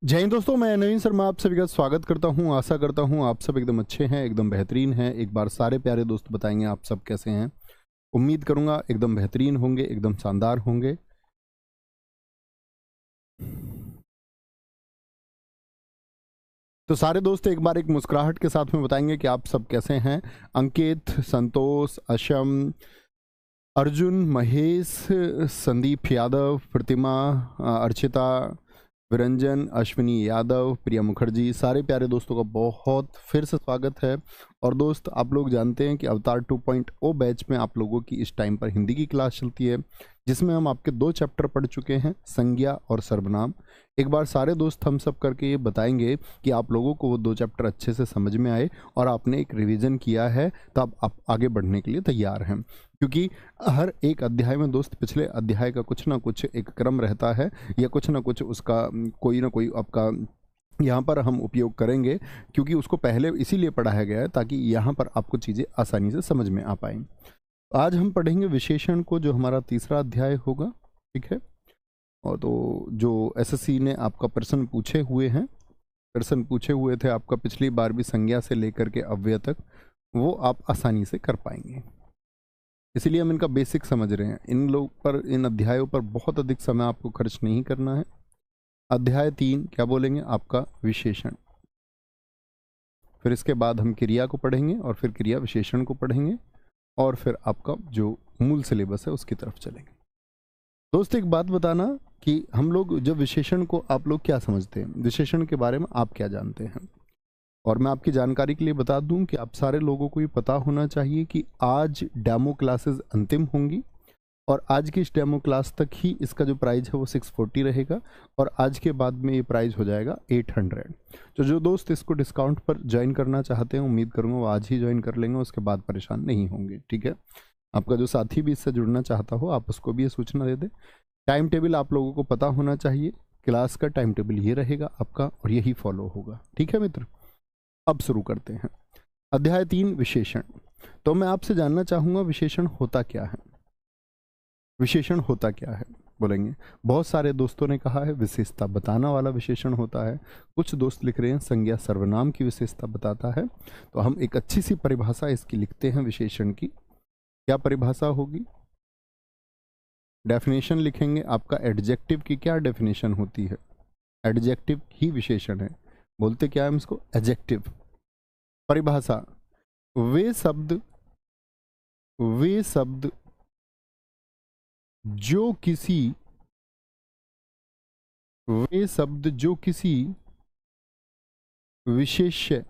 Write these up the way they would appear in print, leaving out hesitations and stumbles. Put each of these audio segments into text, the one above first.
जय हिंद दोस्तों, मैं नवीन शर्मा आप सभी का स्वागत करता हूं। आशा करता हूं आप सब एकदम अच्छे हैं, एकदम बेहतरीन हैं। एक बार सारे प्यारे दोस्त बताएंगे आप सब कैसे हैं। उम्मीद करूंगा एकदम बेहतरीन होंगे, एकदम शानदार होंगे। तो सारे दोस्त एक बार एक मुस्कुराहट के साथ में बताएंगे कि आप सब कैसे हैं। अंकित, संतोष, अशम, अर्जुन, महेश, संदीप यादव, प्रतिमा, अर्चिता, विरंजन, अश्विनी यादव, प्रिया मुखर्जी, सारे प्यारे दोस्तों का बहुत फिर से स्वागत है। और दोस्त, आप लोग जानते हैं कि अवतार 2.0 बैच में आप लोगों की इस टाइम पर हिंदी की क्लास चलती है, जिसमें हम आपके 2 चैप्टर पढ़ चुके हैं, संज्ञा और सर्वनाम। एक बार सारे दोस्त हम सब करके ये बताएंगे कि आप लोगों को वो 2 चैप्टर अच्छे से समझ में आए और आपने एक रिवीजन किया है, तो अब आप आगे बढ़ने के लिए तैयार हैं। क्योंकि हर एक अध्याय में दोस्त पिछले अध्याय का कुछ ना कुछ एक क्रम रहता है, या कुछ ना कुछ उसका कोई ना कोई आपका यहाँ पर हम उपयोग करेंगे, क्योंकि उसको पहले इसीलिए पढ़ाया गया है ताकि यहाँ पर आपको चीज़ें आसानी से समझ में आ पाएँ। आज हम पढ़ेंगे विशेषण को, जो हमारा तीसरा अध्याय होगा। ठीक है। और तो जो एसएससी ने आपका प्रश्न पूछे हुए थे आपका पिछली बार भी, संज्ञा से लेकर के अव्यय तक, वो आप आसानी से कर पाएंगे। इसीलिए हम इनका बेसिक समझ रहे हैं। इन लोग पर, इन अध्यायों पर बहुत अधिक समय आपको खर्च नहीं करना है। अध्याय 3 क्या बोलेंगे, आपका विशेषण। फिर इसके बाद हम क्रिया को पढ़ेंगे, और फिर क्रिया विशेषण को पढ़ेंगे, और फिर आपका जो मूल सिलेबस है उसकी तरफ चलेंगे। दोस्त, एक बात बताना कि हम लोग जब विशेषण को, आप लोग क्या समझते हैं, विशेषण के बारे में आप क्या जानते हैं। और मैं आपकी जानकारी के लिए बता दूं कि आप सारे लोगों को ये पता होना चाहिए कि आज डेमो क्लासेस अंतिम होंगी, और आज की इस डेमो क्लास तक ही इसका जो प्राइस है वो 640 रहेगा, और आज के बाद में ये प्राइस हो जाएगा 800। तो जो दोस्त इसको डिस्काउंट पर ज्वाइन करना चाहते हैं, उम्मीद करूँगा वो आज ही ज्वाइन कर लेंगे, उसके बाद परेशान नहीं होंगे। ठीक है। आपका जो साथी भी इससे जुड़ना चाहता हो, आप उसको भी ये सूचना दे दें। टाइम टेबल आप लोगों को पता होना चाहिए। क्लास का टाइम टेबल ये रहेगा आपका, और यही फॉलो होगा। ठीक है मित्र, अब शुरू करते हैं। अध्याय 3 विशेषण। तो मैं आपसे जानना चाहूंगा, विशेषण होता क्या है। विशेषण होता क्या है बोलेंगे। बहुत सारे दोस्तों ने कहा है विशेषता बताना वाला विशेषण होता है। कुछ दोस्त लिख रहे हैं संज्ञा सर्वनाम की विशेषता बताता है। तो हम एक अच्छी सी परिभाषा इसकी लिखते हैं विशेषण की। क्या परिभाषा होगी, डेफिनेशन लिखेंगे। आपका एडजेक्टिव की क्या डेफिनेशन होती है, एडजेक्टिव ही विशेषण है। बोलते क्या है इसको, एडजेक्टिव। परिभाषा, वे शब्द जो किसी वे शब्द जो किसी विशेष्य,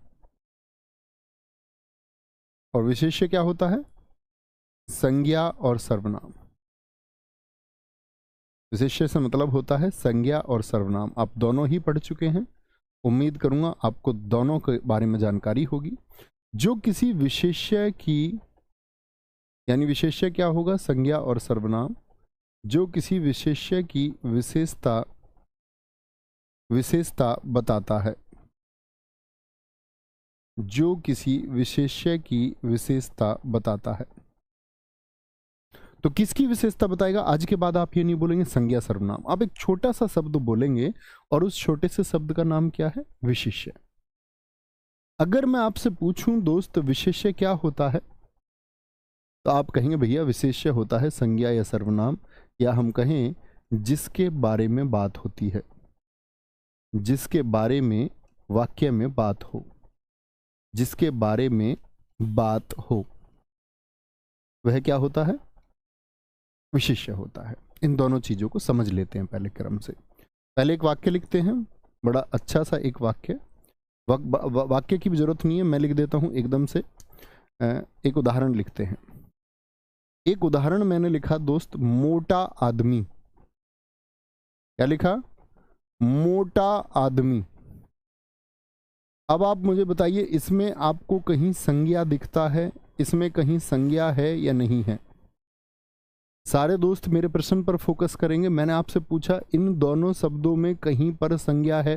और विशेष्य क्या होता है, संज्ञा और सर्वनाम। विशेष्य से मतलब होता है संज्ञा और सर्वनाम। आप दोनों ही पढ़ चुके हैं, उम्मीद करूंगा आपको दोनों के बारे में जानकारी होगी। जो किसी विशेष्य की, यानी विशेष्य क्या होगा, संज्ञा और सर्वनाम, जो किसी विशेष्य की विशेषता बताता है, जो किसी विशेष्य की विशेषता बताता है। तो किसकी विशेषता बताएगा, आज के बाद आप ये नहीं बोलेंगे संज्ञा सर्वनाम, आप एक छोटा सा शब्द बोलेंगे, और उस छोटे से शब्द का नाम क्या है, विशेष्य। अगर मैं आपसे पूछूं दोस्त विशेष्य क्या होता है, तो आप कहेंगे भैया विशेष्य होता है संज्ञा या सर्वनाम, या हम कहें जिसके बारे में बात होती है, जिसके बारे में वाक्य में बात हो, जिसके बारे में बात हो, वह क्या होता है, विशेष्य होता है। इन दोनों चीजों को समझ लेते हैं पहले क्रम से। पहले एक वाक्य लिखते हैं, बड़ा अच्छा सा एक वाक्य। वाक्य की भी जरूरत नहीं है, मैं लिख देता हूं एकदम से। एक उदाहरण लिखते हैं। एक उदाहरण मैंने लिखा दोस्त, मोटा आदमी। क्या लिखा, मोटा आदमी। अब आप मुझे बताइए, इसमें आपको कहीं संज्ञा दिखता है, इसमें कहीं संज्ञा है या नहीं है। सारे दोस्त मेरे प्रश्न पर फोकस करेंगे। मैंने आपसे पूछा इन दोनों शब्दों में कहीं पर संज्ञा है,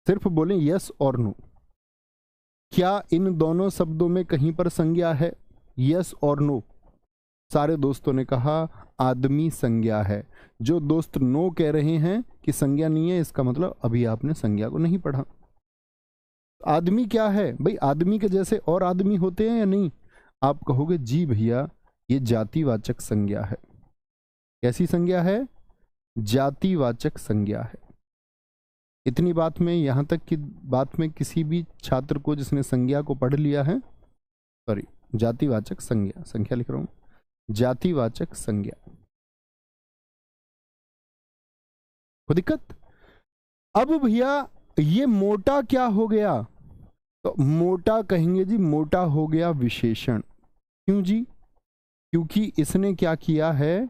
सिर्फ बोलें यस और नो। क्या इन दोनों शब्दों में कहीं पर संज्ञा है, यस और नो। सारे दोस्तों ने कहा आदमी संज्ञा है। जो दोस्त नो कह रहे हैं कि संज्ञा नहीं है, इसका मतलब अभी आपने संज्ञा को नहीं पढ़ा। आदमी क्या है भाई? आदमी के जैसे और आदमी होते हैं या नहीं? आप कहोगे जी भैया ये जातिवाचक संज्ञा है। कैसी संज्ञा है? जातिवाचक संज्ञा है। इतनी बात में, यहां तक की बात में किसी भी छात्र को जिसने संज्ञा को पढ़ लिया है, सॉरी जातिवाचक संज्ञा, संख्या लिख रहा हूं, जातिवाचक संज्ञा, कोई दिक्कत? अब भैया ये मोटा क्या हो गया? तो मोटा कहेंगे जी, मोटा हो गया विशेषण। क्यों जी? क्योंकि इसने क्या किया है,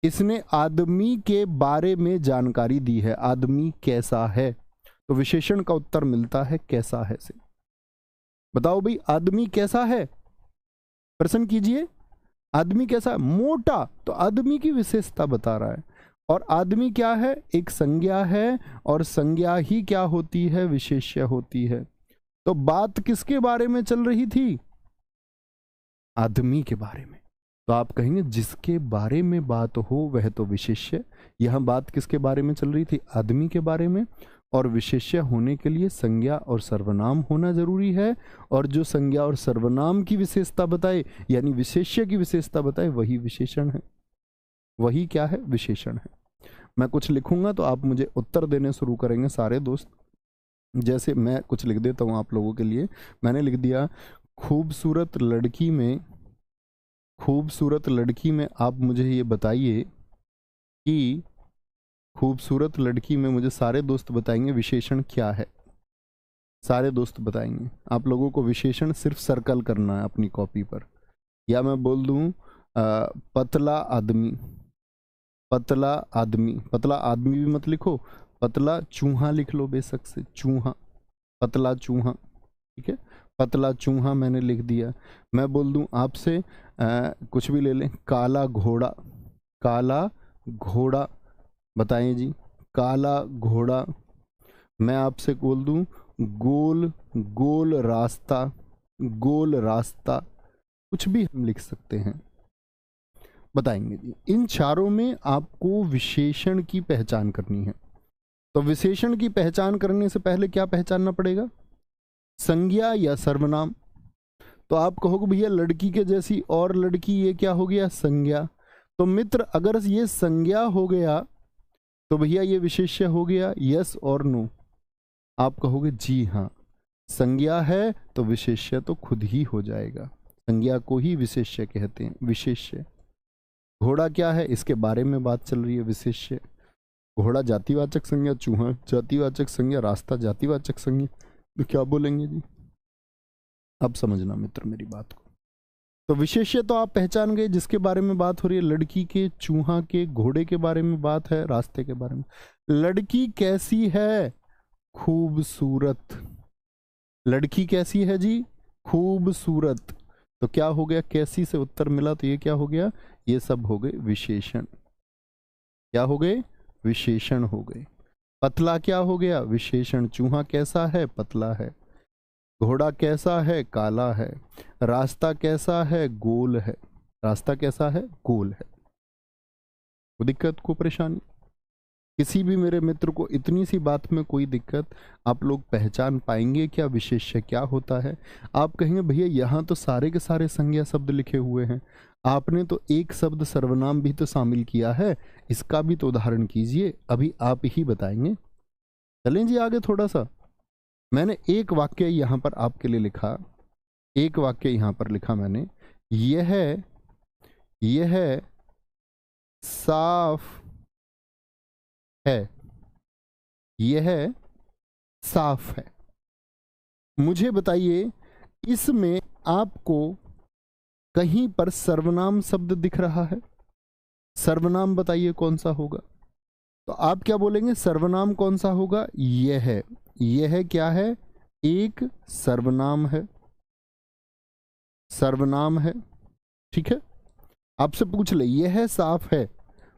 इसने आदमी के बारे में जानकारी दी है। आदमी कैसा है, तो विशेषण का उत्तर मिलता है कैसा है से। बताओ भाई आदमी कैसा है? प्रश्न कीजिए, आदमी कैसा है? मोटा, तो आदमी की विशेषता बता रहा है। और आदमी क्या है? एक संज्ञा है, और संज्ञा ही क्या होती है? विशेष्य होती है। तो बात किसके बारे में चल रही थी? आदमी के बारे में। तो आप कहेंगे जिसके बारे में बात हो वह तो विशेष्य। यहां बात किसके बारे में चल रही थी? आदमी के बारे में। और विशेष्य होने के लिए संज्ञा और सर्वनाम होना जरूरी है, और जो संज्ञा और सर्वनाम की विशेषता बताए, यानी विशेष्य की विशेषता बताए, वही विशेषण है। वही क्या है? विशेषण है। मैं कुछ लिखूंगा तो आप मुझे उत्तर देने शुरू करेंगे सारे दोस्त। जैसे मैं कुछ लिख देता हूं आप लोगों के लिए। मैंने लिख दिया खूबसूरत लड़की में, खूबसूरत लड़की में आप मुझे ये बताइए कि खूबसूरत लड़की में मुझे सारे दोस्त बताएंगे विशेषण क्या है। सारे दोस्त बताएंगे। आप लोगों को विशेषण सिर्फ सर्कल करना है अपनी कॉपी पर। या मैं बोल दूं पतला आदमी, पतला आदमी, पतला आदमी भी मत लिखो, पतला चूहा लिख लो बेशक से, चूहा, पतला चूहा, ठीक है, पतला चूहा मैंने लिख दिया। मैं बोल दूं आपसे कुछ भी ले लें, काला घोड़ा, काला घोड़ा बताएं जी, काला घोड़ा। मैं आपसे बोल दूं गोल, गोल रास्ता, गोल रास्ता, कुछ भी हम लिख सकते हैं, बताएंगे जी। इन चारों में आपको विशेषण की पहचान करनी है। तो विशेषण की पहचान करने से पहले क्या पहचानना पड़ेगा? संज्ञा या सर्वनाम। तो आप कहोगे भैया लड़की के जैसी और लड़की, ये क्या हो गया? संज्ञा। तो मित्र अगर ये संज्ञा हो गया तो भैया ये विशेष्य हो गया, यस और नो? आप कहोगे जी हाँ, संज्ञा है तो विशेष्य तो खुद ही हो जाएगा। संज्ञा को ही विशेष्य कहते हैं, विशेष्य। घोड़ा क्या है? इसके बारे में बात चल रही है, विशेष्य। घोड़ा जातिवाचक संज्ञा, चूहा जातिवाचक संज्ञा, रास्ता जातिवाचक संज्ञा, तो क्या बोलेंगे जी? अब समझना मित्र मेरी बात को। तो विशेष्य तो आप पहचान गए, जिसके बारे में बात हो रही है, लड़की के, चूहा के, घोड़े के बारे में बात है, रास्ते के बारे में। लड़की कैसी है? खूबसूरत। लड़की कैसी है जी? खूबसूरत। तो क्या हो गया? कैसी से उत्तर मिला, तो ये क्या हो गया? ये सब हो गए विशेषण। क्या हो गए? विशेषण हो गए। पतला क्या हो गया? विशेषण। चूहा कैसा है? पतला है। घोड़ा कैसा है? काला है। रास्ता कैसा है? गोल है। रास्ता कैसा है? गोल है। कोई दिक्कत, को परेशानी? किसी भी मेरे मित्र को इतनी सी बात में कोई दिक्कत? आप लोग पहचान पाएंगे क्या विशेष्य क्या होता है? आप कहेंगे भैया यहाँ तो सारे के सारे संज्ञा शब्द लिखे हुए हैं, आपने तो एक शब्द सर्वनाम भी तो शामिल किया है, इसका भी तो उदाहरण कीजिए। अभी आप ही बताएंगे। चलें जी आगे थोड़ा सा। मैंने एक वाक्य यहाँ पर आपके लिए लिखा, एक वाक्य यहाँ पर लिखा मैंने, यह साफ है, यह साफ है। मुझे बताइए इसमें आपको कहीं पर सर्वनाम शब्द दिख रहा है? सर्वनाम बताइए कौन सा होगा? तो आप क्या बोलेंगे? सर्वनाम कौन सा होगा? यह क्या है? एक सर्वनाम है, सर्वनाम है, ठीक है। आपसे पूछ ले यह साफ है,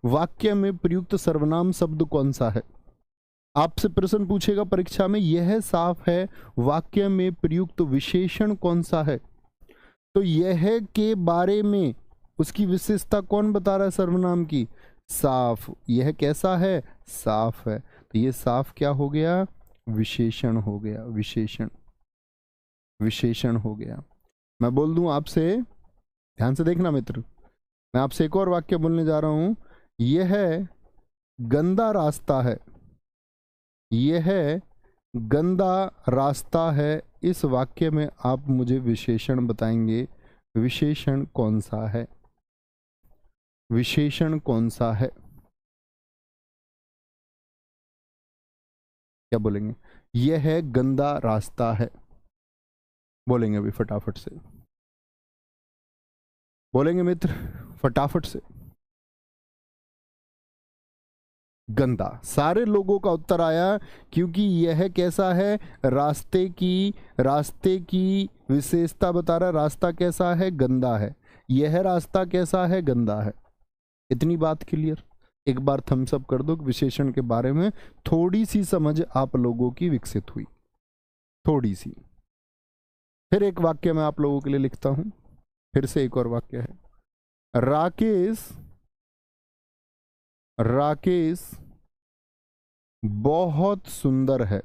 वाक्य में प्रयुक्त सर्वनाम शब्द कौन सा है? आपसे प्रश्न पूछेगा परीक्षा में, यह साफ है वाक्य में प्रयुक्त विशेषण कौन सा है? तो यह के बारे में उसकी विशेषता कौन बता रहा है सर्वनाम की? साफ। यह कैसा है? साफ है। तो ये साफ क्या हो गया? विशेषण हो गया। विशेषण, विशेषण हो गया। मैं बोल दूं आपसे, ध्यान से देखना मित्र, मैं आपसे एक और वाक्य बोलने जा रहा हूं। यह गंदा रास्ता है, यह गंदा रास्ता है। इस वाक्य में आप मुझे विशेषण बताएंगे, विशेषण कौन सा है? विशेषण कौन सा है? क्या बोलेंगे? यह गंदा रास्ता है, बोलेंगे अभी फटाफट से, बोलेंगे मित्र फटाफट से। गंदा। सारे लोगों का उत्तर आया, क्योंकि यह कैसा है? रास्ते की विशेषता बता रहा है। रास्ता कैसा है? गंदा है। यह रास्ता कैसा है? गंदा है। इतनी बात क्लियर? एक बार थम्स अप कर दो। विशेषण के बारे में थोड़ी सी समझ आप लोगों की विकसित हुई, थोड़ी सी। फिर एक वाक्य मैं आप लोगों के लिए लिखता हूं, फिर से एक और वाक्य है। राकेश बहुत सुंदर है।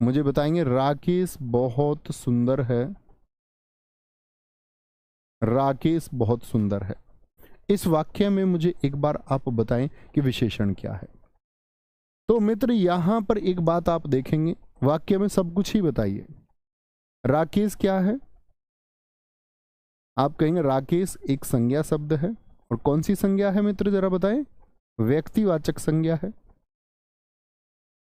मुझे बताएंगे, राकेश बहुत सुंदर है। राकेश बहुत सुंदर है। इस वाक्य में मुझे एक बार आप बताएं कि विशेषण क्या है। तो मित्र यहां पर एक बात आप देखेंगे, वाक्य में सब कुछ ही बताइए। राकेश क्या है? आप कहेंगे राकेश एक संज्ञा शब्द है। और कौन सी संज्ञा है मित्र, जरा बताएं? व्यक्तिवाचक संज्ञा है।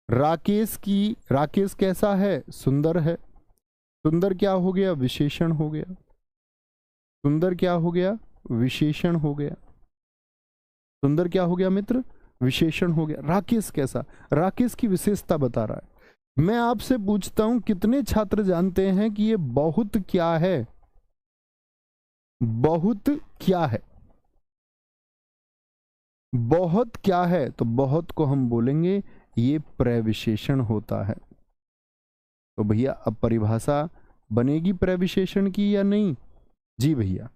राकेश कैसा है? सुंदर है। सुंदर क्या हो गया? विशेषण हो गया। सुंदर क्या हो गया? विशेषण हो गया। सुंदर क्या हो गया मित्र? विशेषण हो गया। राकेश कैसा? राकेश की विशेषता बता रहा है। मैं आपसे पूछता हूं, कितने छात्र जानते हैं कि ये बहुत क्या है? बहुत क्या है? बहुत क्या है? तो बहुत को हम बोलेंगे ये प्रविशेषण होता है। तो भैया अब परिभाषा बनेगी प्रविशेषण की या नहीं? जी भैया।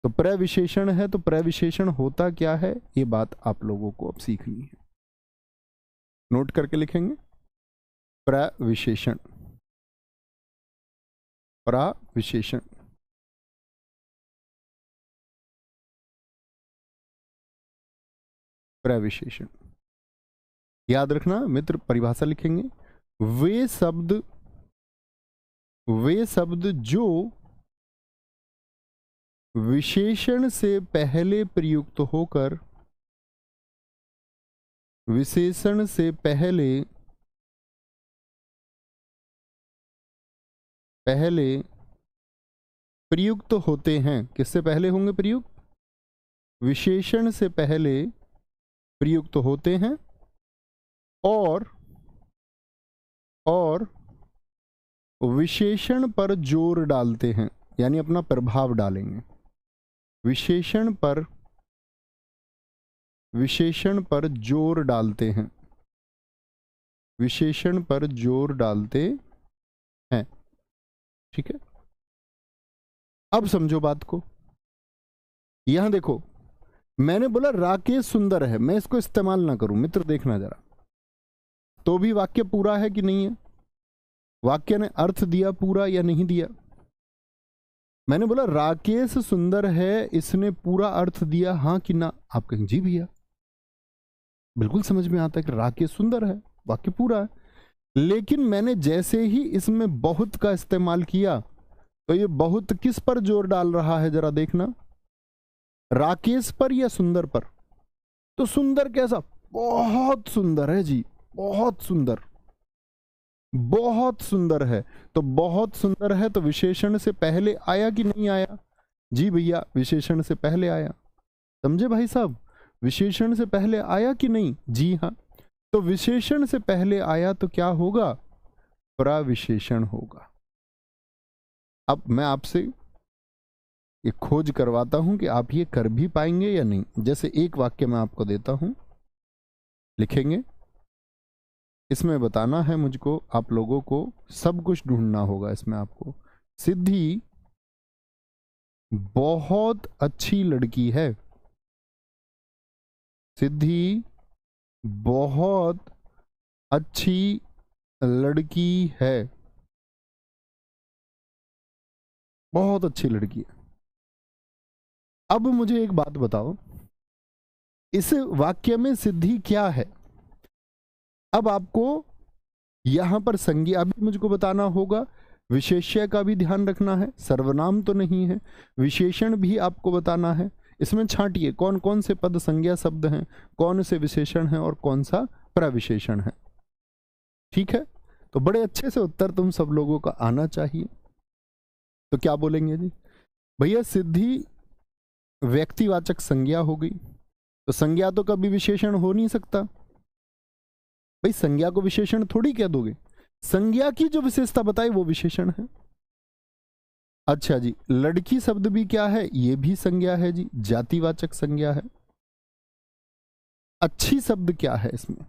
तो प्रविशेषण है, तो प्रविशेषण होता क्या है, ये बात आप लोगों को अब सीखनी है। नोट करके लिखेंगे, प्रविशेषण। प्रविशेषण, प्रविशेषण। याद रखना मित्र, परिभाषा लिखेंगे, वे शब्द जो विशेषण से पहले प्रयुक्त होकर, विशेषण से पहले प्रयुक्त होते हैं। किससे पहले होंगे प्रयुक्त? विशेषण से पहले प्रयुक्त होते हैं और विशेषण पर जोर डालते हैं, यानी अपना प्रभाव डालेंगे। विशेषण पर जोर डालते हैं। विशेषण पर जोर डालते हैं। ठीक है, अब समझो बात को। यहां देखो, मैंने बोला राकेश सुंदर है, मैं इसको इस्तेमाल ना करूं मित्र, देखना जरा, तो भी वाक्य पूरा है कि नहीं है? वाक्य ने अर्थ दिया पूरा या नहीं दिया? मैंने बोला राकेश सुंदर है, इसने पूरा अर्थ दिया, हाँ कि ना? आप कहें जी भैया, बिल्कुल समझ में आता है कि राकेश सुंदर है, वाक्य पूरा है। लेकिन मैंने जैसे ही इसमें बहुत का इस्तेमाल किया, तो ये बहुत किस पर जोर डाल रहा है, जरा देखना, राकेश पर या सुंदर पर? तो सुंदर कैसा? बहुत सुंदर है जी, बहुत सुंदर, बहुत सुंदर है। तो बहुत सुंदर है, तो विशेषण से पहले आया कि नहीं आया? जी भैया, विशेषण से पहले आया। समझे भाई साहब? विशेषण से पहले आया कि नहीं? जी हाँ। तो विशेषण से पहले आया तो क्या होगा? प्रविशेषण होगा। अब मैं आपसे ये खोज करवाता हूं कि आप ये कर भी पाएंगे या नहीं। जैसे एक वाक्य मैं आपको देता हूं, लिखेंगे, इसमें बताना है मुझको, आप लोगों को सब कुछ ढूंढना होगा इसमें आपको। सिद्धि बहुत अच्छी लड़की है। सिद्धि बहुत अच्छी लड़की है। बहुत अच्छी लड़की है। अब मुझे एक बात बताओ, इस वाक्य में सिद्धि क्या है? अब आपको यहां पर संज्ञा भी मुझको बताना होगा, विशेष्य का भी ध्यान रखना है, सर्वनाम तो नहीं है, विशेषण भी आपको बताना है। इसमें छांटिए कौन कौन से पद संज्ञा शब्द हैं, कौन से विशेषण हैं और कौन सा प्रविशेषण है। ठीक है, तो बड़े अच्छे से उत्तर तुम सब लोगों का आना चाहिए। तो क्या बोलेंगे जी? भैया सिद्धि व्यक्तिवाचक संज्ञा हो गई, तो संज्ञा तो कभी विशेषण हो नहीं सकता। भाई संज्ञा को विशेषण थोड़ी कह दोगे, संज्ञा की जो विशेषता बताई वो विशेषण है। अच्छा जी, लड़की शब्द भी क्या है? ये भी संज्ञा है जी, जातिवाचक संज्ञा है। अच्छी शब्द क्या है इसमें?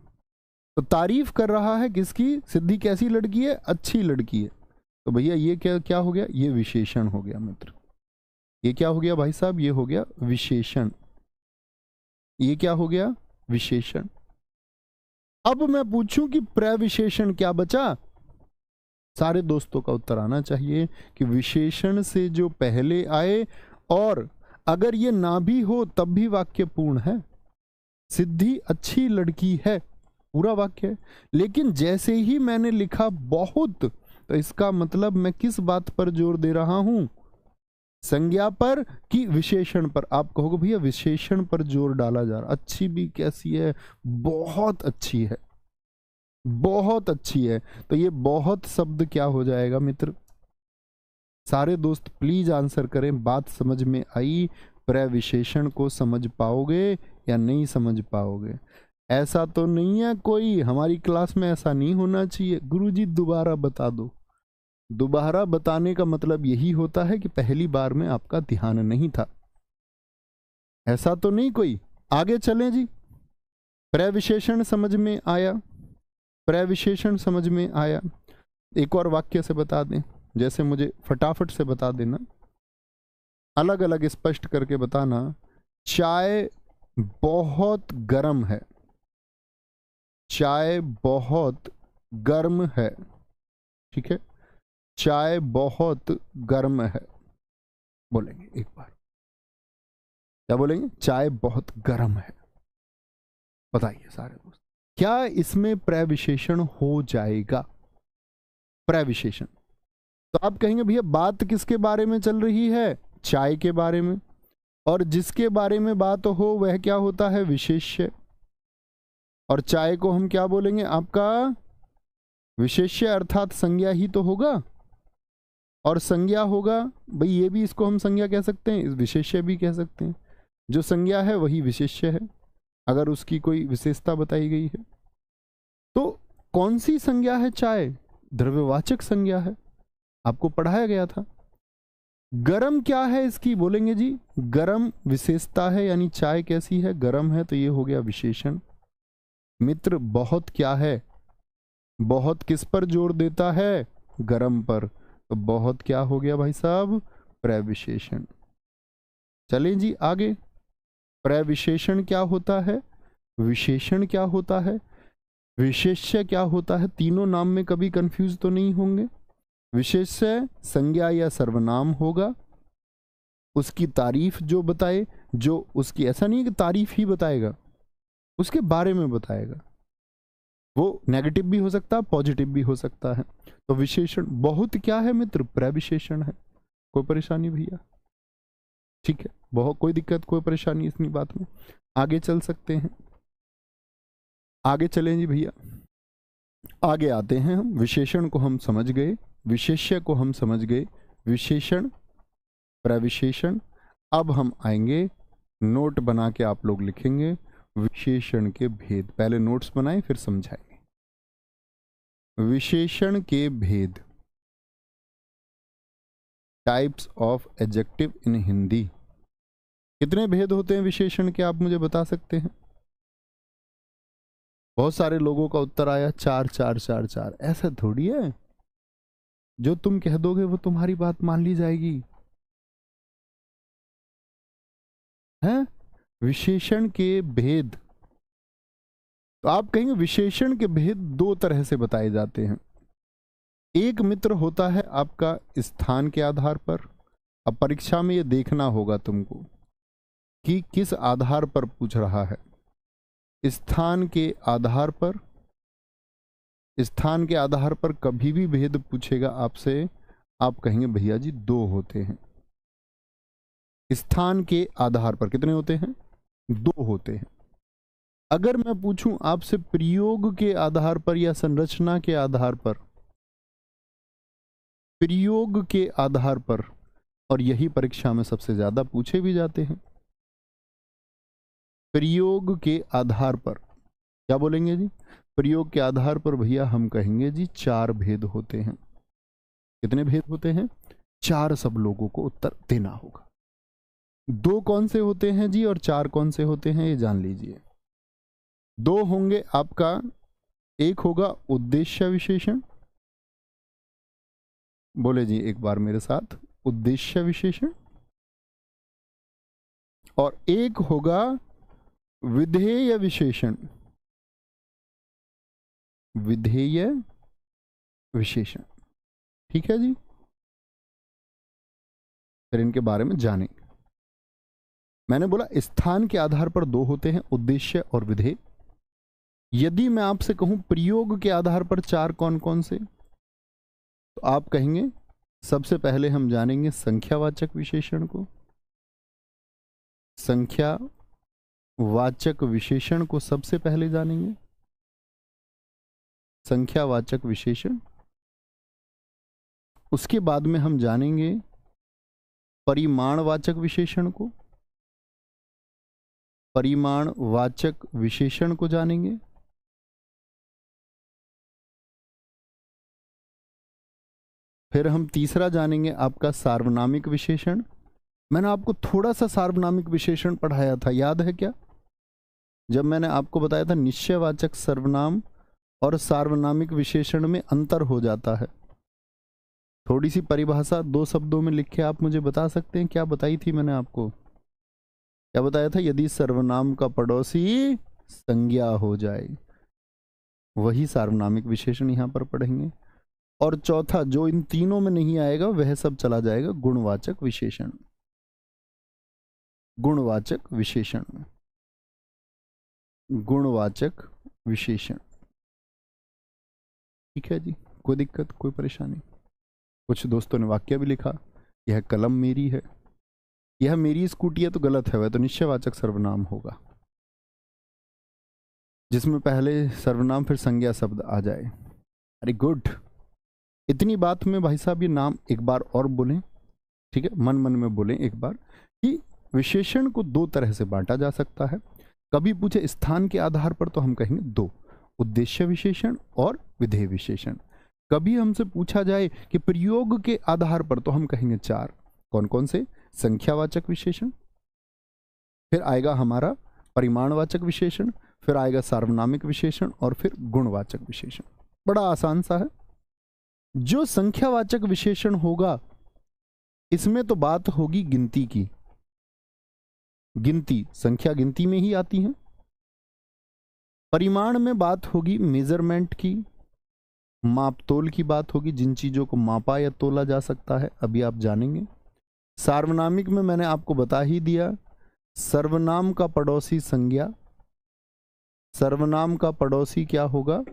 तो तारीफ कर रहा है किसकी? सिद्धि कैसी लड़की है? अच्छी लड़की है। तो भैया ये क्या क्या हो गया? ये विशेषण हो गया मित्र। ये क्या हो गया भाई साहब? ये हो गया विशेषण। ये क्या हो गया? विशेषण। अब मैं पूछूं कि प्रविशेषण क्या बचा? सारे दोस्तों का उत्तर आना चाहिए कि विशेषण से जो पहले आए और अगर ये ना भी हो तब भी वाक्य पूर्ण है। सिद्धि अच्छी लड़की है, पूरा वाक्य है। लेकिन जैसे ही मैंने लिखा बहुत, तो इसका मतलब मैं किस बात पर जोर दे रहा हूं? संज्ञा पर कि विशेषण पर? आप कहोगे भैया विशेषण पर जोर डाला जा रहा। अच्छी भी कैसी है? बहुत अच्छी है, बहुत अच्छी है। तो ये बहुत शब्द क्या हो जाएगा मित्र? सारे दोस्त प्लीज आंसर करें, बात समझ में आई? प्रविशेषण को समझ पाओगे या नहीं समझ पाओगे? ऐसा तो नहीं है कोई हमारी क्लास में, ऐसा नहीं होना चाहिए गुरुजी दोबारा बता दो। दोबारा बताने का मतलब यही होता है कि पहली बार में आपका ध्यान नहीं था। ऐसा तो नहीं कोई? आगे चलें जी। प्रविशेषण समझ में आया? प्रविशेषण समझ में आया? एक और वाक्य से बता दें, जैसे मुझे फटाफट से बता देना, अलग अलग स्पष्ट करके बताना। चाय बहुत गर्म है। चाय बहुत गर्म है। ठीक है, चाय बहुत गर्म है। बोलेंगे एक बार, क्या बोलेंगे? चाय बहुत गर्म है। बताइए सारे दोस्त, क्या इसमें प्रविशेषण हो जाएगा? प्रविशेषण। तो आप कहेंगे भैया बात किसके बारे में चल रही है? चाय के बारे में। और जिसके बारे में बात हो वह क्या होता है? विशेष्य। और चाय को हम क्या बोलेंगे? आपका विशेष्य अर्थात संज्ञा ही तो होगा। और संज्ञा होगा भाई, ये भी इसको हम संज्ञा कह सकते हैं, इस विशेष्य भी कह सकते हैं। जो संज्ञा है वही विशेष्य है, अगर उसकी कोई विशेषता बताई गई है। तो कौन सी संज्ञा है चाय? द्रव्यवाचक संज्ञा है, आपको पढ़ाया गया था। गरम क्या है इसकी? बोलेंगे जी गरम विशेषता है, यानी चाय कैसी है? गरम है, तो ये हो गया विशेषण। मित्र बहुत क्या है? बहुत किस पर जोर देता है? गरम पर। तो बहुत क्या हो गया भाई साहब? प्रविशेषण। चलें जी आगे। प्रविशेषण क्या होता है? विशेषण क्या होता है? विशेष्य क्या होता है? तीनों नाम में कभी कंफ्यूज तो नहीं होंगे। विशेष्य संज्ञा या सर्वनाम होगा, उसकी तारीफ जो बताए, जो उसकी, ऐसा नहीं कि तारीफ ही बताएगा, उसके बारे में बताएगा। वो नेगेटिव भी हो सकता है, पॉजिटिव भी हो सकता है। तो विशेषण बहुत क्या है मित्र? प्रविशेषण है। कोई परेशानी भैया? ठीक है, बहुत कोई दिक्कत, कोई परेशानी इतनी बात में? आगे चल सकते हैं, आगे चलें जी भैया। आगे आते हैं हम। विशेषण को हम समझ गए, विशेष्य को हम समझ गए, विशेषण, प्रविशेषण। अब हम आएंगे, नोट बना के आप लोग लिखेंगे विशेषण के भेद। पहले नोट्स बनाएं फिर समझाएंगे। विशेषण के भेद, टाइप्स ऑफ एडजेक्टिव इन हिंदी। कितने भेद होते हैं विशेषण के, आप मुझे बता सकते हैं? बहुत सारे लोगों का उत्तर आया 4 4 4 4। ऐसा थोड़ी है, जो तुम कह दोगे वो तुम्हारी बात मान ली जाएगी। है विशेषण के भेद, तो आप कहेंगे विशेषण के भेद दो तरह से बताए जाते हैं। एक मित्र होता है आपका स्थान के आधार पर। अब परीक्षा में ये देखना होगा तुमको कि किस आधार पर पूछ रहा है। स्थान के आधार पर, स्थान के आधार पर कभी भी भेद पूछेगा आपसे, आप कहेंगे भैया जी दो होते हैं। स्थान के आधार पर कितने होते हैं? दो होते हैं। अगर मैं पूछूं आपसे प्रयोग के आधार पर या संरचना के आधार पर, प्रयोग के आधार पर, और यही परीक्षा में सबसे ज्यादा पूछे भी जाते हैं, प्रयोग के आधार पर क्या बोलेंगे जी? प्रयोग के आधार पर भैया हम कहेंगे जी चार भेद होते हैं। कितने भेद होते हैं? चार सब लोगों को उत्तर देना होगा। दो कौन से होते हैं जी और चार कौन से होते हैं ये जान लीजिए। दो होंगे आपका, एक होगा उद्देश्य विशेषण, बोले जी एक बार मेरे साथ, उद्देश्य विशेषण, और एक होगा विधेय विशेषण, विधेय विशेषण। ठीक है जी, फिर इनके बारे में जानें। मैंने बोला स्थान के आधार पर दो होते हैं, उद्देश्य और विधेय। यदि मैं आपसे कहूं प्रयोग के आधार पर चार कौन कौन से, तो आप कहेंगे सबसे पहले हम जानेंगे संख्यावाचक विशेषण को। संख्यावाचक विशेषण को सबसे पहले जानेंगे, संख्यावाचक विशेषण। उसके बाद में हम जानेंगे परिमाणवाचक विशेषण को, परिमाणवाचक विशेषण को जानेंगे। फिर हम तीसरा जानेंगे आपका सार्वनामिक विशेषण। मैंने आपको थोड़ा सा सार्वनामिक विशेषण पढ़ाया था, याद है क्या? जब मैंने आपको बताया था निश्चयवाचक सर्वनाम और सार्वनामिक विशेषण में अंतर हो जाता है। थोड़ी सी परिभाषा दो शब्दों में लिख के आप मुझे बता सकते हैं क्या बताई थी मैंने आपको? क्या बताया था? यदि सर्वनाम का पड़ोसी संज्ञा हो जाए, वही सार्वनामिक विशेषण यहां पर पढ़ेंगे। और चौथा जो इन तीनों में नहीं आएगा वह सब चला जाएगा गुणवाचक विशेषण। गुणवाचक विशेषण, गुणवाचक विशेषण। ठीक है जी, कोई दिक्कत कोई परेशानी? कुछ दोस्तों ने वाक्य भी लिखा, यह कलम मेरी है, यह मेरी स्कूटी है, तो गलत है, वह तो निश्चयवाचक सर्वनाम होगा जिसमें पहले सर्वनाम फिर संज्ञा शब्द आ जाए। अरे गुड, इतनी बात में भाई साहब ये नाम एक बार और बोलें, ठीक है, मन मन में बोलें एक बार कि विशेषण को दो तरह से बांटा जा सकता है। कभी पूछे स्थान के आधार पर तो हम कहेंगे दो, उद्देश्य विशेषण और विधेय विशेषण। कभी हमसे पूछा जाए कि प्रयोग के आधार पर तो हम कहेंगे चार। कौन कौन से? संख्यावाचक विशेषण, फिर आएगा हमारा परिमाणवाचक विशेषण, फिर आएगा सार्वनामिक विशेषण और फिर गुणवाचक विशेषण। बड़ा आसान सा है। जो संख्यावाचक विशेषण होगा इसमें तो बात होगी गिनती की, गिनती, संख्या गिनती में ही आती है। परिमाण में बात होगी मेजरमेंट की, माप तोल की बात होगी, जिन चीजों को मापा या तोला जा सकता है, अभी आप जानेंगे। सार्वनामिक में मैंने आपको बता ही दिया, सर्वनाम का पड़ोसी संज्ञा। सर्वनाम का पड़ोसी क्या होगा?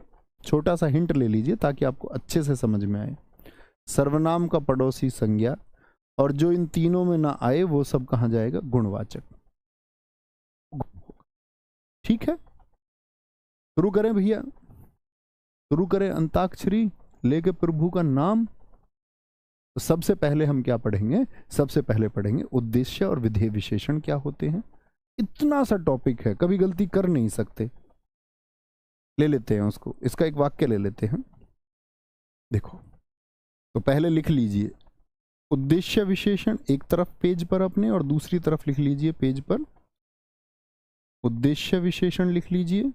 छोटा सा हिंट ले लीजिए ताकि आपको अच्छे से समझ में आए। सर्वनाम का पड़ोसी संज्ञा, और जो इन तीनों में ना आए वो सब कहां जाएगा? गुणवाचक। ठीक है, शुरू करें भैया, शुरू करें अंताक्षरी लेके प्रभु का नाम। तो सबसे पहले हम क्या पढ़ेंगे? सबसे पहले पढ़ेंगे उद्देश्य और विधेय विशेषण क्या होते हैं। इतना सा टॉपिक है, कभी गलती कर नहीं सकते। ले लेते हैं उसको, इसका एक वाक्य ले लेते हैं। देखो, तो पहले लिख लीजिए उद्देश्य विशेषण एक तरफ पेज पर अपने, और दूसरी तरफ लिख लीजिए पेज पर उद्देश्य विशेषण लिख लीजिए,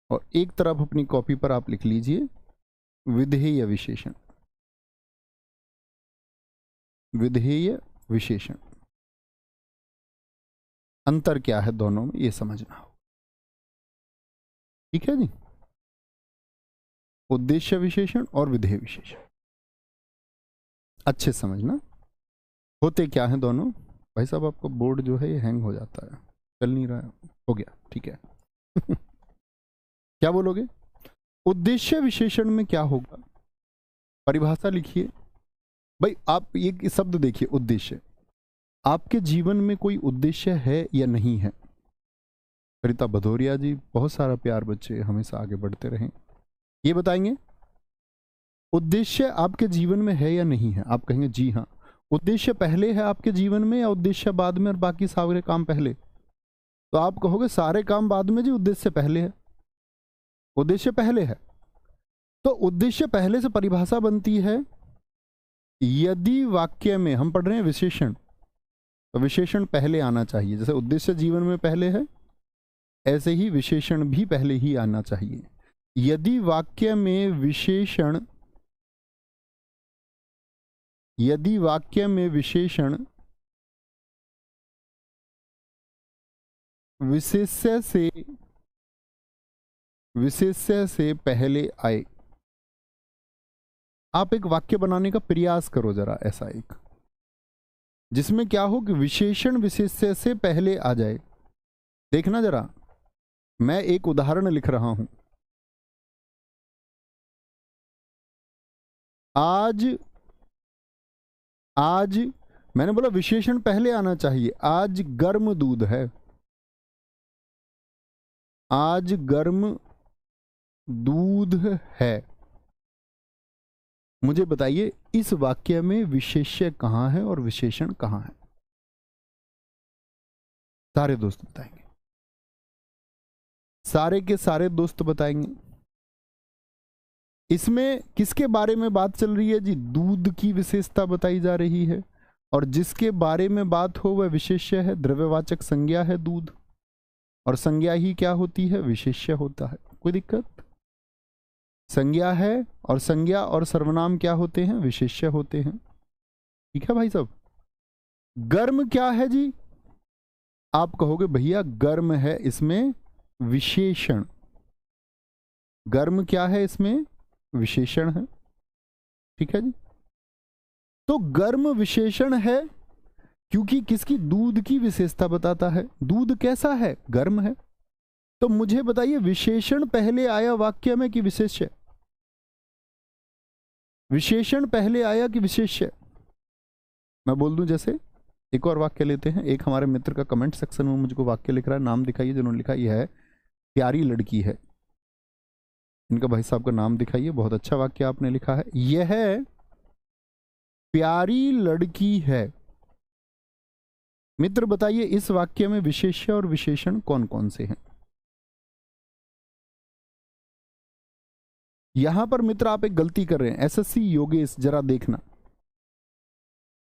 और एक तरफ अपनी कॉपी पर आप लिख लीजिए विधेय विशेषण, विधेय विशेषण, अंतर क्या है दोनों में ये समझना हो। ठीक है जी। उद्देश्य विशेषण और विधेय विशेषण अच्छे समझना होते क्या है दोनों। भाई साहब आपका बोर्ड जो है ये हैंग हो जाता है, चल नहीं रहा है। हो गया, ठीक है। क्या बोलोगे? उद्देश्य विशेषण में क्या होगा? परिभाषा लिखिए भाई। आप ये शब्द देखिए, उद्देश्य। आपके जीवन में कोई उद्देश्य है या नहीं है? सरिता भदौरिया जी, बहुत सारा प्यार बच्चे, हमेशा आगे बढ़ते रहें। ये बताएंगे उद्देश्य आपके जीवन में है या नहीं है? आप कहेंगे जी हाँ। उद्देश्य पहले है आपके जीवन में या उद्देश्य बाद में और बाकी सारे काम पहले? तो आप कहोगे सारे काम बाद में जी, उद्देश्य पहले है। उद्देश्य पहले है तो उद्देश्य पहले से परिभाषा बनती है यदि वाक्य में हम पढ़ रहे हैं विशेषण, तो विशेषण पहले आना चाहिए। जैसे उद्देश्य जीवन में पहले है, ऐसे ही विशेषण भी पहले ही आना चाहिए। यदि वाक्य में विशेषण, यदि वाक्य में विशेषण विशेष्य से पहले आए, आप एक वाक्य बनाने का प्रयास करो जरा, ऐसा एक जिसमें क्या हो कि विशेषण विशेष्य से पहले आ जाए। देखना जरा, मैं एक उदाहरण लिख रहा हूं। आज मैंने बोला विशेषण पहले आना चाहिए। आज गर्म दूध है, आज गर्म दूध है। मुझे बताइए इस वाक्य में विशेष्य कहां है और विशेषण कहां है? सारे दोस्त बताएंगे, सारे के सारे दोस्त बताएंगे। इसमें किसके बारे में बात चल रही है जी? दूध की विशेषता बताई जा रही है, और जिसके बारे में बात हो वह विशेष्य है। द्रव्यवाचक संज्ञा है दूध, और संज्ञा ही क्या होती है? विशेष्य होता है। कोई दिक्कत? संज्ञा है, और संज्ञा और सर्वनाम क्या होते हैं? विशेष्य होते हैं। ठीक है भाई साहब। गर्म क्या है जी? आप कहोगे भैया गर्म है, इसमें विशेषण। गर्म क्या है? इसमें विशेषण है। ठीक है जी। तो गर्म विशेषण है क्योंकि किसकी? दूध की विशेषता बताता है। दूध कैसा है? गर्म है। तो मुझे बताइए विशेषण पहले आया वाक्य में कि विशेष्य? विशेषण पहले आया कि विशेष्य? मैं बोल दूं जैसे, एक और वाक्य लेते हैं। एक हमारे मित्र का कमेंट सेक्शन में मुझको वाक्य लिख रहा है, नाम दिखाइए जिन्होंने लिखा। यह है प्यारी लड़की है। इनका भाई साहब का नाम दिखाइए। बहुत अच्छा वाक्य आपने लिखा है। यह प्यारी लड़की है। मित्र बताइए इस वाक्य में विशेष्य और विशेषण कौन कौन से हैं? यहां पर मित्र आप एक गलती कर रहे हैं। एसएससी योगेश जरा देखना,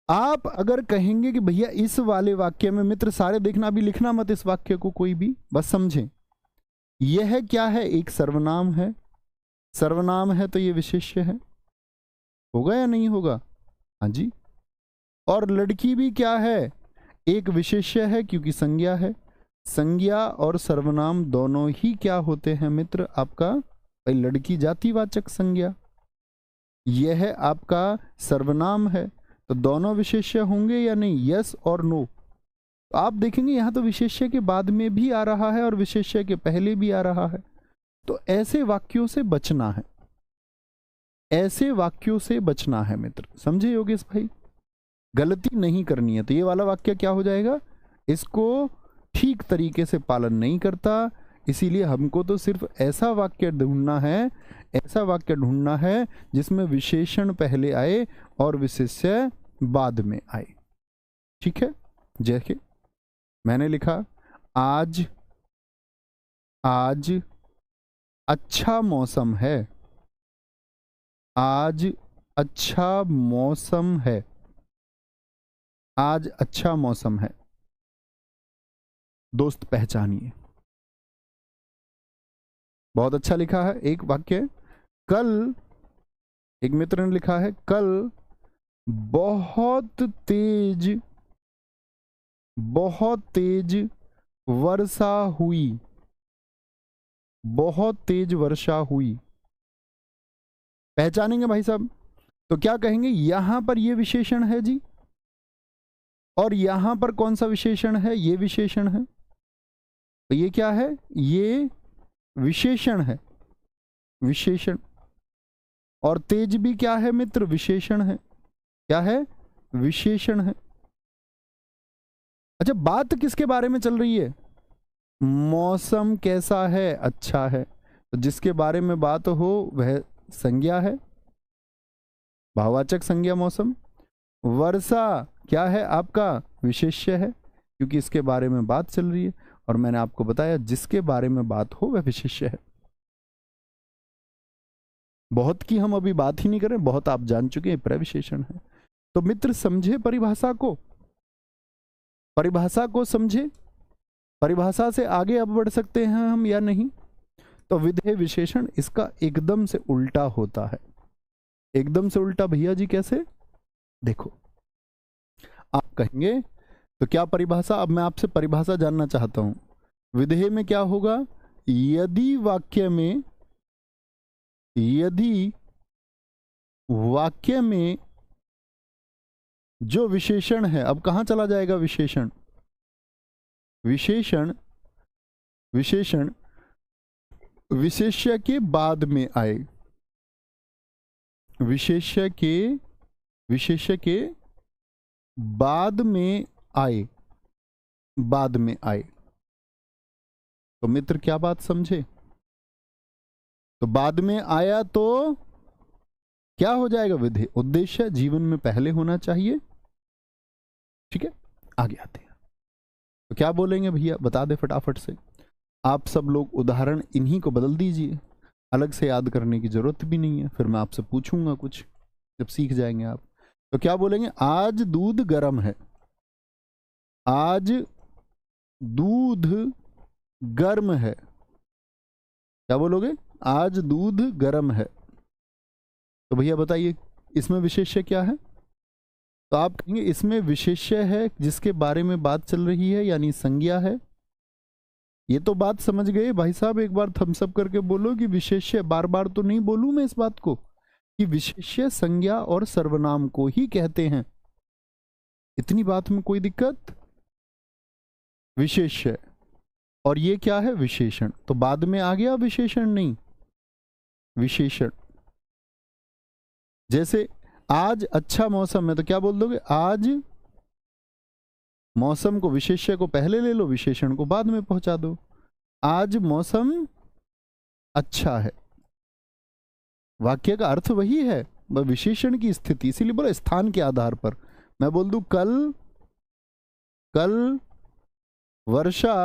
आप अगर कहेंगे कि भैया इस वाले वाक्य में, मित्र सारे देखना, अभी लिखना मत इस वाक्य को कोई भी, बस समझें। यह क्या है? एक सर्वनाम है। सर्वनाम है तो ये विशेष्य है। होगा या नहीं होगा? हाँ जी। और लड़की भी क्या है? एक विशेष्य है क्योंकि संज्ञा है। संज्ञा और सर्वनाम दोनों ही क्या होते हैं मित्र? आपका लड़की जातिवाचक संज्ञा। यह आपका सर्वनाम है, तो दोनों विशेष्य होंगे या नहीं? यस और नो। तो आप देखेंगे यहां तो विशेष्य के बाद में भी आ रहा है और विशेष्य के पहले भी आ रहा है। तो ऐसे वाक्यों से बचना है, ऐसे वाक्यों से बचना है मित्र। समझे योगेश भाई? गलती नहीं करनी है। तो ये वाला वाक्य क्या हो जाएगा? इसको ठीक तरीके से पालन नहीं करता, इसीलिए हमको तो सिर्फ ऐसा वाक्य ढूंढना है, ऐसा वाक्य ढूंढना है जिसमें विशेषण पहले आए और विशेष्य बाद में आए। ठीक है। जैसे मैंने लिखा आज अच्छा मौसम है। आज अच्छा मौसम है। आज अच्छा मौसम है। दोस्त पहचानिए। बहुत अच्छा लिखा है। एक वाक्य, कल एक मित्र ने लिखा है कल बहुत तेज वर्षा हुई, बहुत तेज वर्षा हुई। पहचानेंगे भाई साहब? तो क्या कहेंगे, यहां पर ये विशेषण है जी, और यहां पर कौन सा विशेषण है, ये विशेषण है। तो ये क्या है, ये विशेषण है, विशेषण। और तेज भी क्या है मित्र, विशेषण है। क्या है, विशेषण है। अच्छा, बात किसके बारे में चल रही है, मौसम कैसा है, अच्छा है। तो जिसके बारे में बात हो वह संज्ञा है, भाववाचक संज्ञा मौसम। वर्षा क्या है आपका, विशेष्य है, क्योंकि इसके बारे में बात चल रही है। और मैंने आपको बताया जिसके बारे में बात हो वह विशेष्य है। बहुत की हम अभी बात ही नहीं करें, बहुत आप जान चुके हैं, प्रविशेषण है। तो मित्र समझे परिभाषा को, परिभाषा को समझे। परिभाषा से आगे अब बढ़ सकते हैं हम या नहीं? तो विधेय विशेषण इसका एकदम से उल्टा होता है। एकदम से उल्टा भैया जी कैसे? देखो, आप कहेंगे तो क्या परिभाषा, अब मैं आपसे परिभाषा जानना चाहता हूं। विधेय में क्या होगा, यदि वाक्य में, यदि वाक्य में जो विशेषण है, अब कहां चला जाएगा विशेषण, विशेषण विशेषण विशेष्य के बाद में आए, विशेष्य के बाद में आए, बाद में आए। तो मित्र क्या बात समझे? तो बाद में आया तो क्या हो जाएगा, विधेय। उद्देश्य जीवन में पहले होना चाहिए। ठीक है, आगे आते हैं। तो क्या बोलेंगे भैया, बता दे फटाफट से। आप सब लोग उदाहरण इन्हीं को बदल दीजिए, अलग से याद करने की जरूरत भी नहीं है। फिर मैं आपसे पूछूंगा कुछ, जब सीख जाएंगे आप। तो क्या बोलेंगे, आज दूध गर्म है, आज दूध गर्म है। क्या बोलोगे, आज दूध गर्म है। तो भैया बताइए इसमें विशेष्य क्या है? तो आप कहेंगे इसमें विशेष्य है जिसके बारे में बात चल रही है, यानी संज्ञा है। ये तो बात समझ गए भाई साहब, एक बार थम्स अप करके बोलो कि विशेष्य। बार बार तो नहीं बोलूं मैं इस बात को कि विशेष्य संज्ञा और सर्वनाम को ही कहते हैं। इतनी बात में कोई दिक्कत? विशेष्य और ये क्या है, विशेषण। तो बाद में आ गया विशेषण, नहीं विशेषण। जैसे आज अच्छा मौसम है, तो क्या बोल दोगे, आज। मौसम को, विशेष्य को पहले ले लो, विशेषण को बाद में पहुंचा दो। आज मौसम अच्छा है, वाक्य का अर्थ वही है, वह विशेषण की स्थिति। इसीलिए बोला स्थान के आधार पर। मैं बोल दूं कल वर्षा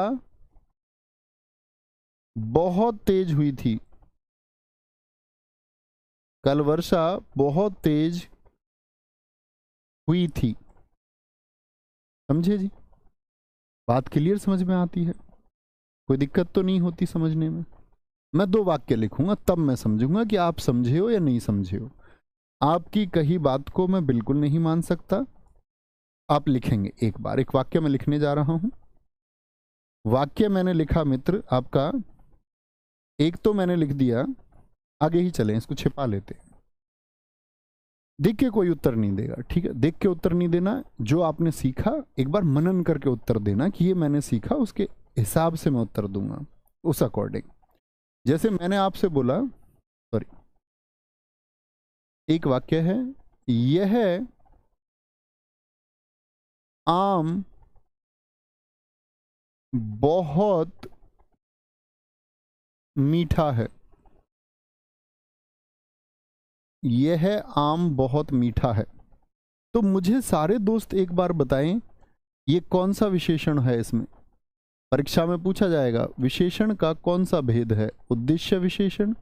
बहुत तेज हुई थी, कल वर्षा बहुत तेज हुई थी। समझे जी, बात क्लियर समझ में आती है, कोई दिक्कत तो नहीं होती समझने में। मैं 2 वाक्य लिखूंगा तब मैं समझूंगा कि आप समझे हो या नहीं समझे हो। आपकी कही बात को मैं बिल्कुल नहीं मान सकता। आप लिखेंगे एक बार, एक वाक्य मैं लिखने जा रहा हूं। वाक्य मैंने लिखा मित्र आपका, एक तो मैंने लिख दिया, आगे ही चलें, इसको छिपा लेते हैं। देख के कोई उत्तर नहीं देगा, ठीक है? देख के उत्तर नहीं देना, जो आपने सीखा एक बार मनन करके उत्तर देना कि ये मैंने सीखा, उसके हिसाब से मैं उत्तर दूंगा, उस अकॉर्डिंग। जैसे मैंने आपसे बोला, सॉरी, एक वाक्य है, यह आम बहुत मीठा है, यह आम बहुत मीठा है। तो मुझे सारे दोस्त एक बार बताएं, ये कौन सा विशेषण है इसमें? परीक्षा में पूछा जाएगा, विशेषण का कौन सा भेद है, उद्देश्य विशेषण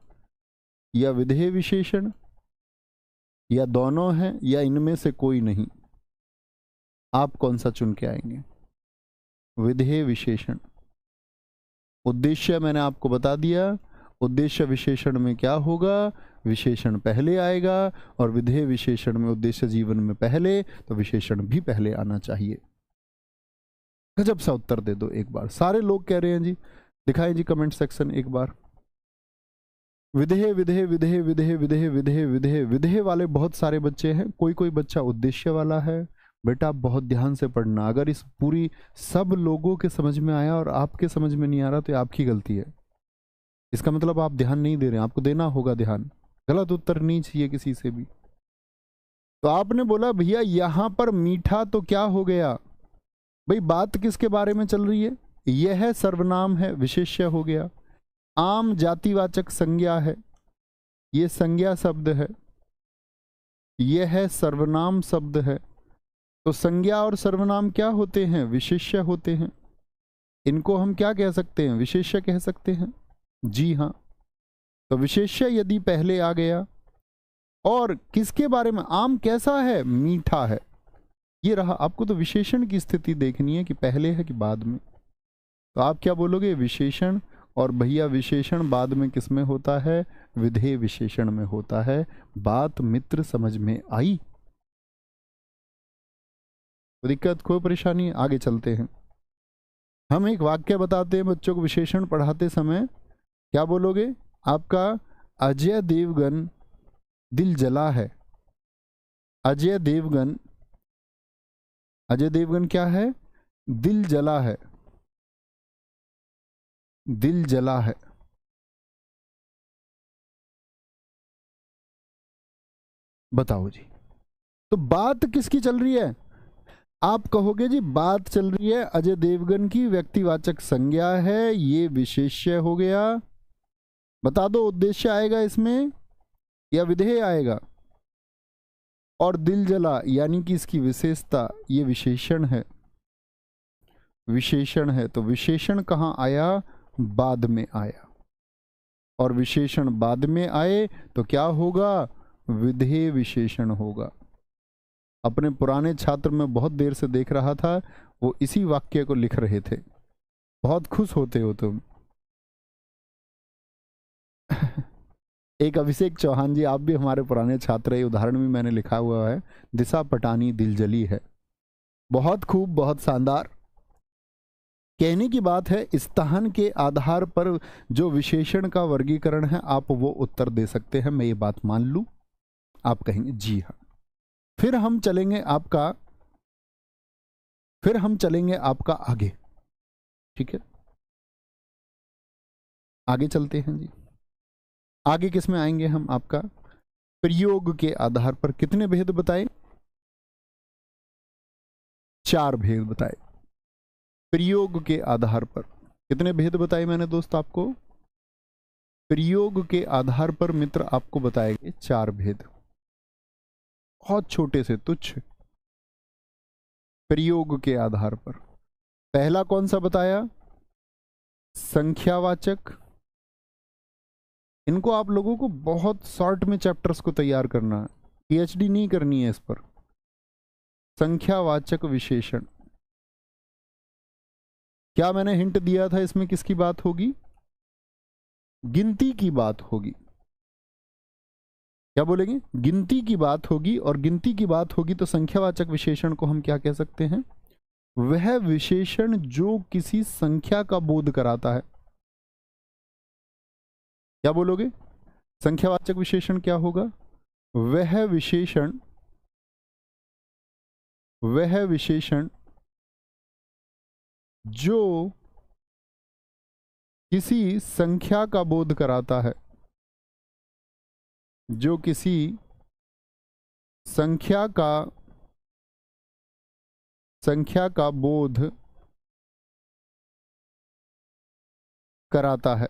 या विधेय विशेषण, या दोनों हैं, या इनमें से कोई नहीं? आप कौन सा चुन के आएंगे? विधेय विशेषण। उद्देश्य मैंने आपको बता दिया, उद्देश्य विशेषण में क्या होगा, विशेषण पहले आएगा, और विधेय विशेषण में उद्देश्य जीवन में पहले, तो विशेषण भी पहले आना चाहिए। गजब सा उत्तर दे दो एक बार। सारे लोग कह रहे हैं जी, दिखाएं जी कमेंट सेक्शन एक बार। विधेय विधेय विधेय विधेय विधेय विधेय विधेय विधेय वाले बहुत सारे बच्चे हैं, कोई कोई बच्चा उद्देश्य वाला है। बेटा बहुत ध्यान से पढ़ना, अगर इस पूरी सब लोगों के समझ में आया और आपके समझ में नहीं आ रहा तो ये आपकी गलती है। इसका मतलब आप ध्यान नहीं दे रहे हैं, आपको देना होगा ध्यान। गलत उत्तर नहीं चाहिए किसी से भी। तो आपने बोला भैया यहां पर मीठा तो क्या हो गया, भाई बात किसके बारे में चल रही है, यह सर्वनाम है, विशेष्य हो गया। आम जातिवाचक संज्ञा है, ये संज्ञा शब्द है, यह सर्वनाम शब्द है। तो संज्ञा और सर्वनाम क्या होते हैं, विशेष्य होते हैं। इनको हम क्या कह सकते हैं, विशेष्य कह सकते हैं। जी हाँ, तो विशेष्य यदि पहले आ गया, और किसके बारे में, आम कैसा है, मीठा है, ये रहा। आपको तो विशेषण की स्थिति देखनी है कि पहले है कि बाद में। तो आप क्या बोलोगे, विशेषण। और भैया विशेषण बाद में किस में होता है, विधेय विशेषण में होता है। बात मित्र समझ में आई, कोई दिक्कत कोई परेशानी, आगे चलते हैं। हम एक वाक्य बताते हैं बच्चों को विशेषण पढ़ाते समय। क्या बोलोगे, आपका अजय देवगन दिल जला है। अजय देवगन, अजय देवगन क्या है, दिल जला है, दिल जला है। बताओ जी, तो बात किसकी चल रही है, आप कहोगे जी बात चल रही है अजय देवगन की, व्यक्तिवाचक संज्ञा है, ये विशेष्य हो गया। बता दो उद्देश्य आएगा इसमें या विधेय आएगा। और दिल जला यानी कि इसकी विशेषता, ये विशेषण है, विशेषण है। तो विशेषण कहाँ आया, बाद में आया। और विशेषण बाद में आए तो क्या होगा, विधेय विशेषण होगा। अपने पुराने छात्र में बहुत देर से देख रहा था, वो इसी वाक्य को लिख रहे थे। बहुत खुश होते हो तुम। एक अभिषेक चौहान जी, आप भी हमारे पुराने छात्र है, उदाहरण भी मैंने लिखा हुआ है, दिशा पटानी दिल जली है। बहुत खूब, बहुत शानदार। कहने की बात है स्थान के आधार पर जो विशेषण का वर्गीकरण है, आप वो उत्तर दे सकते हैं, मैं ये बात मान लूं। आप कहेंगे जी हाँ। फिर हम चलेंगे आपका आगे, ठीक है। आगे चलते हैं जी। आगे किस में आएंगे हम, आपका प्रयोग के आधार पर कितने भेद बताए, 4 भेद बताए। प्रयोग के आधार पर कितने भेद बताए मैंने दोस्त आपको, प्रयोग के आधार पर मित्र आपको बताएंगे 4 भेद, बहुत छोटे से तुच्छ। प्रयोग के आधार पर पहला कौन सा बताया, संख्यावाचक। इनको आप लोगों को बहुत शॉर्ट में चैप्टर्स को तैयार करना है, पीएचडी नहीं करनी है इस पर। संख्यावाचक विशेषण, क्या मैंने हिंट दिया था इसमें किसकी बात होगी, गिनती की बात होगी। क्या बोलेंगे, गिनती की बात होगी। और गिनती की बात होगी तो संख्यावाचक विशेषण को हम क्या कह सकते हैं, वह विशेषण जो किसी संख्या का बोध कराता है। क्या बोलोगे, संख्यावाचक विशेषण क्या होगा, वह विशेषण जो किसी संख्या का बोध कराता है, जो किसी संख्या का बोध कराता है।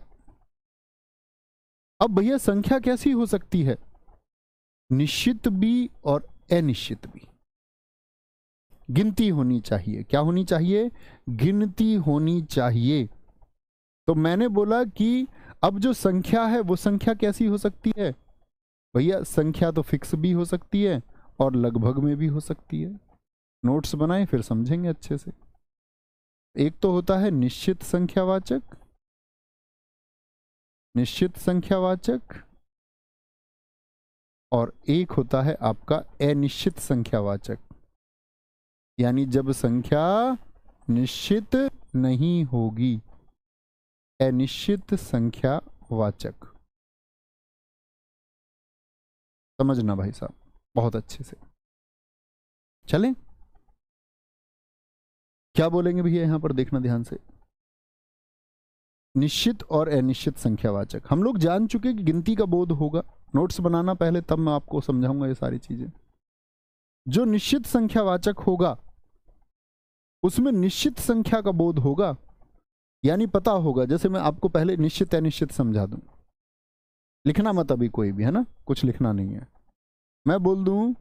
अब भैया संख्या कैसी हो सकती है, निश्चित भी और अनिश्चित भी। गिनती होनी चाहिए, क्या होनी चाहिए, गिनती होनी चाहिए। तो मैंने बोला कि अब जो संख्या है वो संख्या कैसी हो सकती है, भैया संख्या तो फिक्स भी हो सकती है और लगभग में भी हो सकती है। नोट्स बनाएं फिर समझेंगे अच्छे से। एक तो होता है निश्चित संख्यावाचक, निश्चित संख्यावाचक और एक होता है आपका अनिश्चित संख्यावाचक। यानी जब संख्या निश्चित नहीं होगी, अनिश्चित संख्यावाचक। समझना भाई साहब बहुत अच्छे से। चलें, क्या बोलेंगे भैया यहां पर, देखना ध्यान से। निश्चित और अनिश्चित संख्यावाचक हम लोग जान चुके कि गिनती का बोध होगा। नोट्स बनाना पहले, तब मैं आपको समझाऊंगा ये सारी चीजें। जो निश्चित संख्यावाचक होगा उसमें निश्चित संख्या का बोध होगा, यानी पता होगा। जैसे मैं आपको पहले निश्चित अनिश्चित समझा दूं, लिखना मत अभी कोई भी, है ना, कुछ लिखना नहीं है। मैं बोल दूं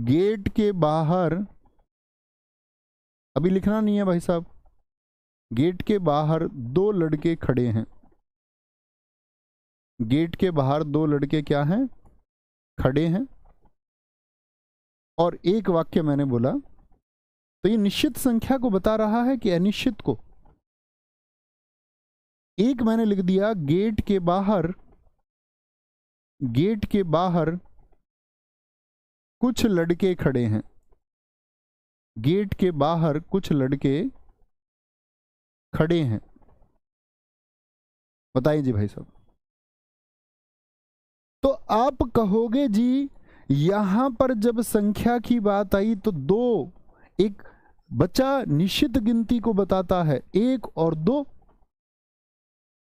गेट के बाहर, अभी लिखना नहीं है भाई साहब। गेट के बाहर दो लड़के खड़े हैं। गेट के बाहर दो लड़के क्या हैं, खड़े हैं। और एक वाक्य मैंने बोला, तो ये निश्चित संख्या को बता रहा है कि अनिश्चित को। एक मैंने लिख दिया गेट के बाहर, गेट के बाहर कुछ लड़के खड़े हैं। गेट के बाहर कुछ लड़के खड़े हैं। बताइए जी भाई साहब। तो आप कहोगे जी यहां पर जब संख्या की बात आई तो दो, एक बच्चा निश्चित गिनती को बताता है, एक और दो,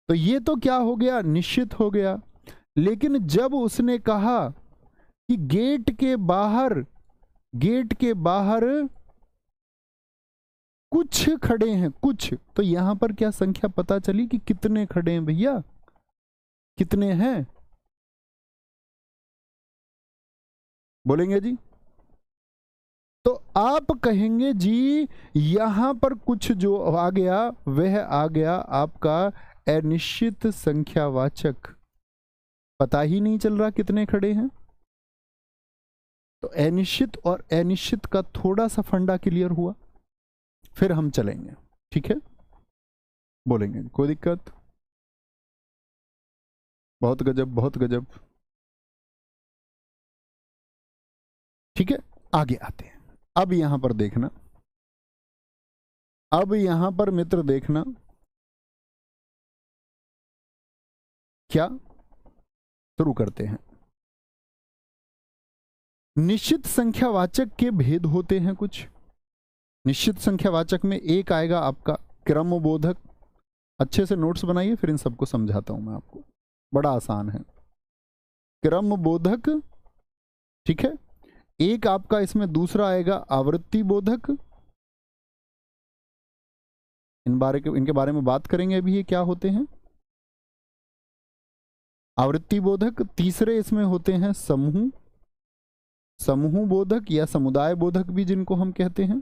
तो ये तो क्या हो गया, निश्चित हो गया। लेकिन जब उसने कहा कि गेट के बाहर, गेट के बाहर कुछ खड़े हैं, कुछ, तो यहां पर क्या संख्या पता चली कि कितने खड़े हैं भैया, कितने हैं, बोलेंगे जी। तो आप कहेंगे जी यहां पर कुछ जो आ गया वह आ गया आपका अनिश्चित संख्यावाचक। पता ही नहीं चल रहा कितने खड़े हैं। तो अनिश्चित और अनिश्चित का थोड़ा सा फंडा क्लियर हुआ, फिर हम चलेंगे, ठीक है, बोलेंगे, कोई दिक्कत। बहुत गजब, बहुत गजब। ठीक है, आगे आते हैं। अब यहां पर देखना, अब यहां पर मित्र देखना, क्या शुरू करते हैं। निश्चित संख्यावाचक के भेद होते हैं कुछ। निश्चित संख्यावाचक में एक आएगा आपका क्रमबोधक। अच्छे से नोट्स बनाइए, फिर इन सबको समझाता हूं मैं आपको, बड़ा आसान है। क्रमबोधक, ठीक है। एक आपका इसमें दूसरा आएगा आवृत्ति बोधक। इनके बारे में बात करेंगे अभी, ये क्या होते हैं, आवृत्ति बोधक। तीसरे इसमें होते हैं समूह, समूह बोधक या समुदाय बोधक भी जिनको हम कहते हैं,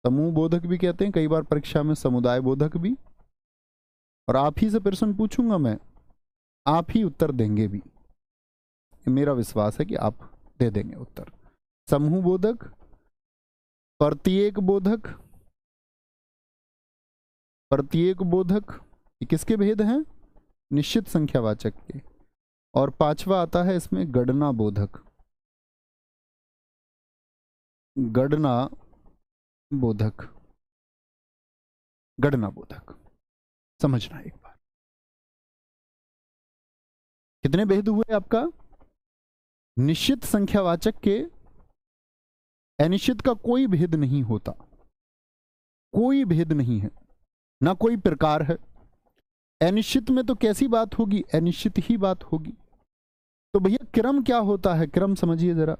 समूह बोधक भी कहते हैं, कई बार परीक्षा में समुदाय बोधक भी। और आप ही से प्रश्न पूछूंगा मैं, आप ही उत्तर देंगे भी, मेरा विश्वास है कि आप दे देंगे उत्तर। समूह बोधक, प्रत्येक बोधक, प्रत्येक बोधक, ये किसके भेद हैं, निश्चित संख्यावाचक के। और पांचवा आता है इसमें गणना बोधक, गणना बोधक, गणना बोधक। समझना एक बार, कितने भेद हुए आपका, निश्चित संख्यावाचक के अनिश्चित का कोई भेद नहीं होता, कोई भेद नहीं है, ना कोई प्रकार है। अनिश्चित में तो कैसी बात होगी, अनिश्चित ही बात होगी। तो भैया क्रम क्या होता है, क्रम समझिए जरा।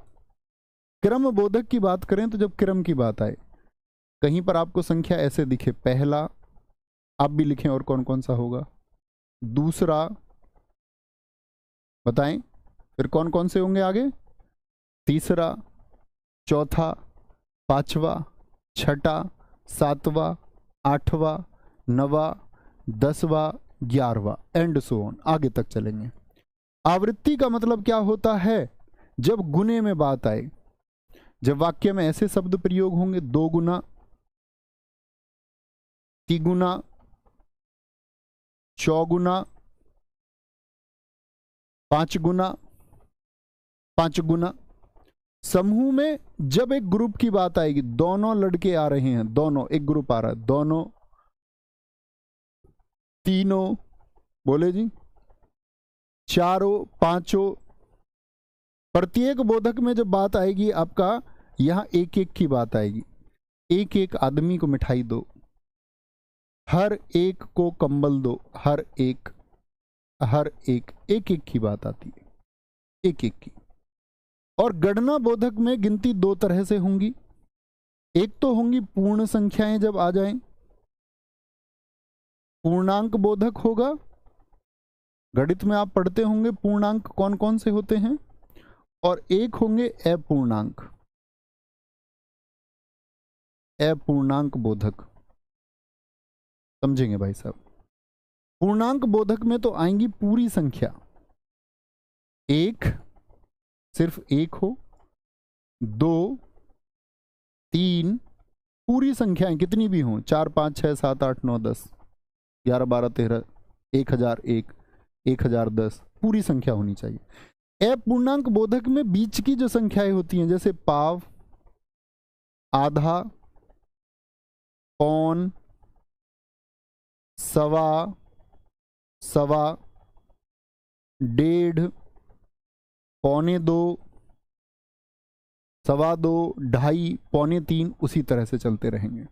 क्रम बोधक की बात करें तो जब क्रम की बात आए, कहीं पर आपको संख्या ऐसे दिखे, पहला, आप भी लिखें, और कौन कौन सा होगा, दूसरा, बताएं, फिर कौन कौन से होंगे आगे, तीसरा, चौथा, पांचवा, छठा, सातवां, आठवां, नवा, 10वां, 11वां, एंड सो ऑन, आगे तक चलेंगे। आवृत्ति का मतलब क्या होता है, जब गुने में बात आए, जब वाक्य में ऐसे शब्द प्रयोग होंगे, 2 गुना, 3 गुना, 4 गुना, 5 गुना, 5 गुना। समूह में जब एक ग्रुप की बात आएगी, दोनों लड़के आ रहे हैं, दोनों, एक ग्रुप आ रहा है, दोनों, तीनों, बोले जी, चारों, पांचों, प्रत्येक बोधक में जब बात आएगी आपका, यहां एक एक की बात आएगी। एक एक आदमी को मिठाई दो, हर एक को कंबल दो, हर एक, हर एक, एक एक की बात आती है, एक एक की। और गणना बोधक में गिनती 2 तरह से होंगी। एक तो होंगी पूर्ण संख्याएं जब आ जाएं, पूर्णांक बोधक होगा। गणित में आप पढ़ते होंगे पूर्णांक कौन कौन से होते हैं। और एक होंगे अपूर्णांक, अपूर्णांक बोधक। समझेंगे भाई साहब। पूर्णांक बोधक में तो आएंगी पूरी संख्या, एक, सिर्फ एक हो, 2, 3, पूरी संख्याएं कितनी भी हों, 4, 5, 6, 7, 8, 9, 10, 11, 12, 13, 1001, 1010, पूरी संख्या होनी चाहिए। अपूर्णांक बोधक में बीच की जो संख्याएं होती हैं, जैसे पाव, आधा, पौन, सवा, सवा, 1.5, 1.25, 2.25, 2.5, 2.25, उसी तरह से चलते रहेंगे।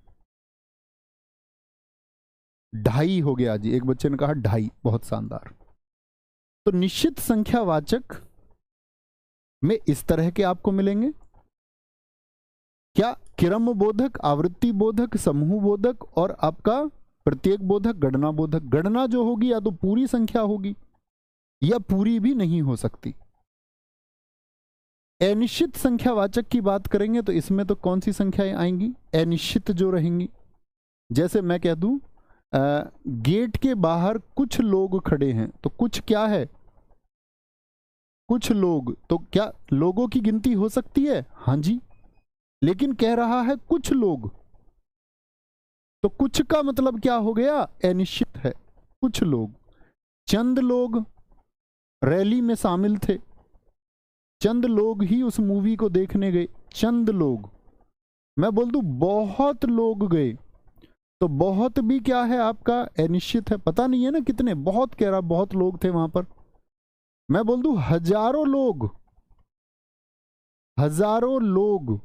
2.5 हो गया जी, एक बच्चे ने कहा 2.5, बहुत शानदार। तो निश्चित संख्यावाचक में इस तरह के आपको मिलेंगे। क्या? क्रम बोधक, आवृत्ति बोधक, समूह बोधक और आपका प्रत्येक बोधक, गणना बोधक। गणना जो होगी या तो पूरी संख्या होगी या पूरी भी नहीं हो सकती। अनिश्चित संख्यावाचक की बात करेंगे तो इसमें तो कौन सी संख्याएं आएंगी? अनिश्चित जो रहेंगी। जैसे मैं कह दूं गेट के बाहर कुछ लोग खड़े हैं, तो कुछ क्या है? कुछ लोग। तो क्या लोगों की गिनती हो सकती है? हाँ जी, लेकिन कह रहा है कुछ लोग, तो कुछ का मतलब क्या हो गया? अनिश्चित है। कुछ लोग, चंद लोग रैली में शामिल थे, चंद लोग ही उस मूवी को देखने गए, चंद लोग। मैं बोल दूं बहुत लोग गए, तो बहुत भी क्या है आपका? अनिश्चित है, पता नहीं है ना कितने। बहुत कह रहा बहुत लोग थे वहां पर। मैं बोल दूं हजारों लोग, हजारों लोग,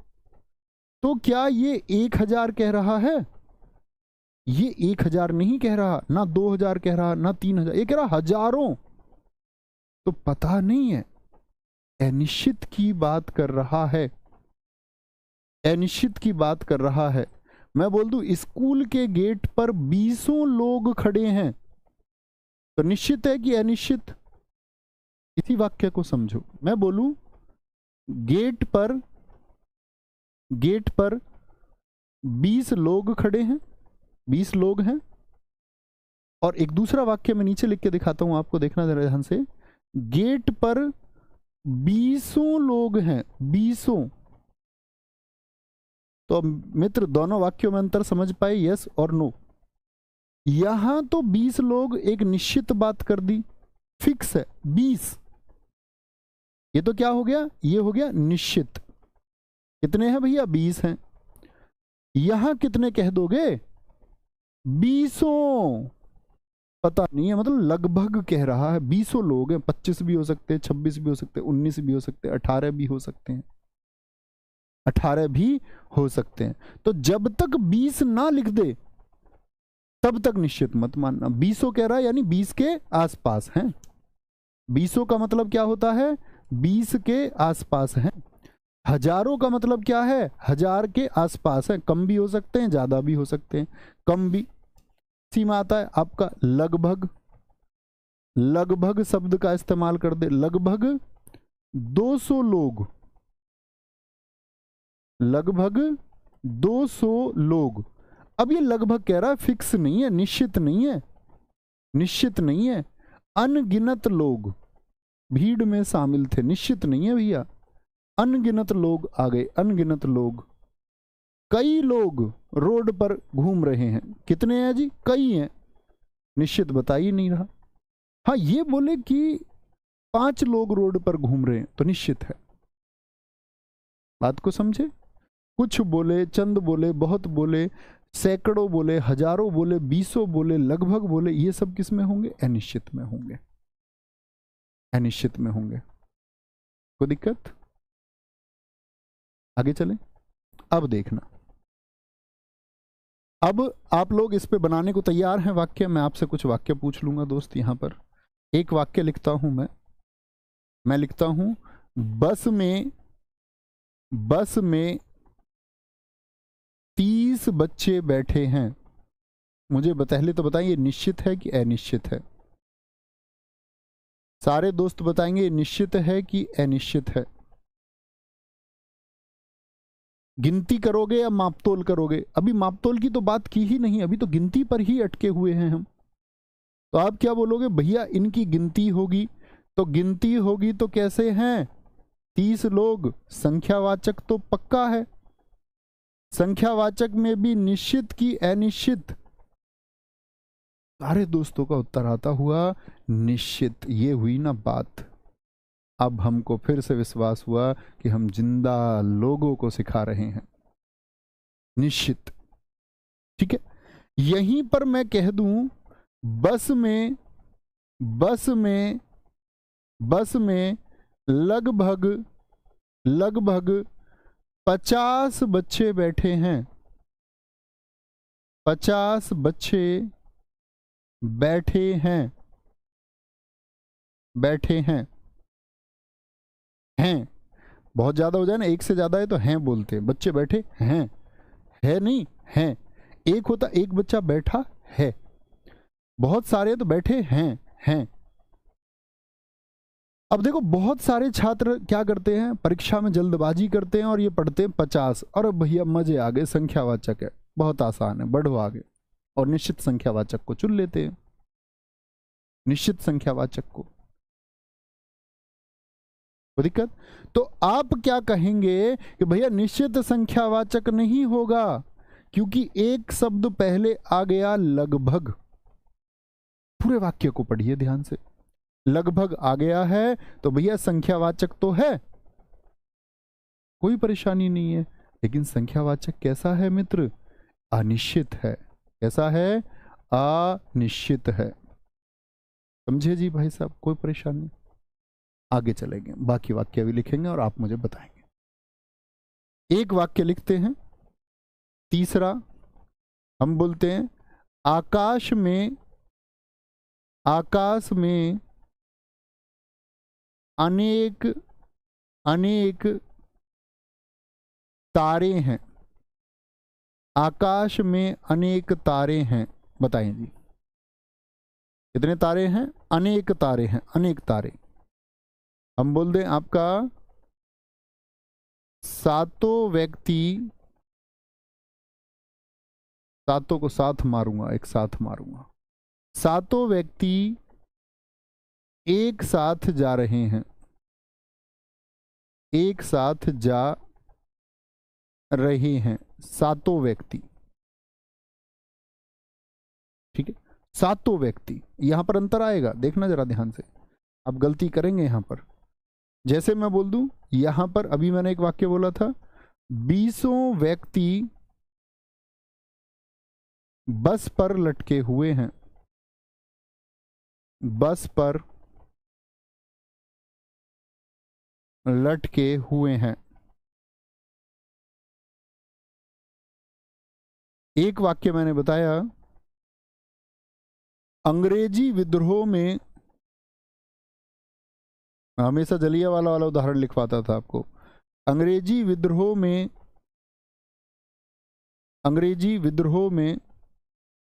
तो क्या ये 1000 कह रहा है? ये 1000 नहीं कह रहा, ना 2000 कह रहा, ना 3000, ये कह रहा हजारों। तो पता नहीं है, अनिश्चित की बात कर रहा है, अनिश्चित की बात कर रहा है। मैं बोल दूं स्कूल के गेट पर 20 लोग खड़े हैं, तो निश्चित है कि अनिश्चित? इसी वाक्य को समझो। मैं बोलूं गेट पर 20 लोग खड़े हैं, 20 लोग हैं। और एक दूसरा वाक्य मैं नीचे लिख के दिखाता हूं आपको, देखना जरा ध्यान से। गेट पर 20 लोग हैं, 20। तो मित्र दोनों वाक्यों में अंतर समझ पाए, यस और नो? यहां तो 20 लोग एक निश्चित बात कर दी, फिक्स है 20। ये तो क्या हो गया? ये हो गया निश्चित। कितने हैं भैया? 20 हैं। यहां कितने कह दोगे? 20। पता नहीं है, मतलब लगभग कह रहा है 20 लोग हैं। 25 भी हो सकते हैं, 26 भी हो सकते हैं, 19 भी हो सकते हैं, 18 भी हो सकते हैं, 18 भी हो सकते हैं। तो जब तक 20 ना लिख दे तब तक निश्चित मत मानना। 20 कह रहा है यानी 20 के आसपास हैं। 20 का मतलब क्या होता है? 20 के आसपास हैं। हजारों का मतलब क्या है? 1000 के आसपास है। कम भी हो सकते हैं, ज्यादा भी हो सकते हैं, कम भी। सीमा आता है आपका लगभग। लगभग शब्द का इस्तेमाल कर दे, लगभग 200 लोग, लगभग 200 लोग। अब ये लगभग कह रहा है, फिक्स नहीं है, निश्चित नहीं है, निश्चित नहीं है। अनगिनत लोग भीड़ में शामिल थे, निश्चित नहीं है भैया। अनगिनत लोग आ गए, अनगिनत लोग। कई लोग रोड पर घूम रहे हैं, कितने हैं जी? कई हैं, निश्चित बता ही नहीं रहा। हाँ, ये बोले कि 5 लोग रोड पर घूम रहे हैं तो निश्चित है। बात को समझे? कुछ बोले, चंद बोले, बहुत बोले, सैकड़ों बोले, हजारों बोले, बीसों बोले, लगभग बोले, ये सब किस में होंगे? अनिश्चित में होंगे। अनिश्चित में होंगे। कोई दिक्कत? आगे चलें। अब देखना, अब आप लोग इस पे बनाने को तैयार हैं वाक्य? मैं आपसे कुछ वाक्य पूछ लूंगा दोस्त। यहां पर एक वाक्य लिखता हूं मैं लिखता हूं, बस में 30 बच्चे बैठे हैं। मुझे पहले तो बताइए निश्चित है कि अनिश्चित है? सारे दोस्त बताएंगे निश्चित है कि अनिश्चित है। गिनती करोगे या मापतोल करोगे? अभी मापतोल की तो बात की ही नहीं, अभी तो गिनती पर ही अटके हुए हैं हम। तो आप क्या बोलोगे? भैया इनकी गिनती होगी। तो गिनती होगी तो कैसे हैं? 30 लोग। संख्यावाचक तो पक्का है। संख्यावाचक में भी निश्चित की अनिश्चित? सारे दोस्तों का उत्तर आता हुआ निश्चित। ये हुई ना बात। अब हमको फिर से विश्वास हुआ कि हम जिंदा लोगों को सिखा रहे हैं। निश्चित। ठीक है। यहीं पर मैं कह दूं, बस में लगभग 50 बच्चे बैठे हैं। 50 बच्चे बैठे हैं। हैं बहुत ज्यादा हो जाए ना, एक से ज्यादा है तो हैं बोलते हैं। बच्चे बैठे हैं, है नहीं हैं। एक होता एक बच्चा बैठा है, बहुत सारे तो बैठे हैं। अब देखो, बहुत सारे छात्र क्या करते हैं, परीक्षा में जल्दबाजी करते हैं और ये पढ़ते हैं 50। और भैया मजे आ गए, संख्यावाचक है, बहुत आसान है, बढ़ो आगे। और निश्चित संख्यावाचक को चुन लेते हैं, निश्चित संख्यावाचक को। कोई दिक्कत? तो आप क्या कहेंगे कि भैया निश्चित संख्यावाचक नहीं होगा, क्योंकि एक शब्द पहले आ गया, लगभग। पूरे वाक्य को पढ़िए ध्यान से। लगभग आ गया है तो भैया संख्यावाचक तो है, कोई परेशानी नहीं है। लेकिन संख्यावाचक कैसा है मित्र? अनिश्चित है। कैसा है? अनिश्चित है। समझे जी भाई साहब? कोई परेशानी? आगे चलेंगे, बाकी वाक्य भी लिखेंगे और आप मुझे बताएंगे। एक वाक्य लिखते हैं, तीसरा हम बोलते हैं, आकाश में अनेक अनेक तारे हैं। आकाश में अनेक तारे हैं। बताएं जी, कितने तारे हैं? अनेक तारे हैं। अनेक तारे हम बोल दें आपका, सातों व्यक्ति, सातों को साथ मारूंगा, एक साथ मारूंगा, सातों व्यक्ति एक साथ जा रहे हैं। एक साथ जा रहे हैं सातों व्यक्ति। ठीक है, सातों व्यक्ति। यहां पर अंतर आएगा, देखना जरा ध्यान से। आप गलती करेंगे यहां पर। जैसे मैं बोल दूं, यहां पर अभी मैंने एक वाक्य बोला था, 20 व्यक्ति बस पर लटके हुए हैं। बस पर लटके हुए हैं। एक वाक्य मैंने बताया, अंग्रेजी विद्रोह में, हमेशा जलियांवाला वाला उदाहरण लिखवाता था आपको। अंग्रेजी विद्रोह में,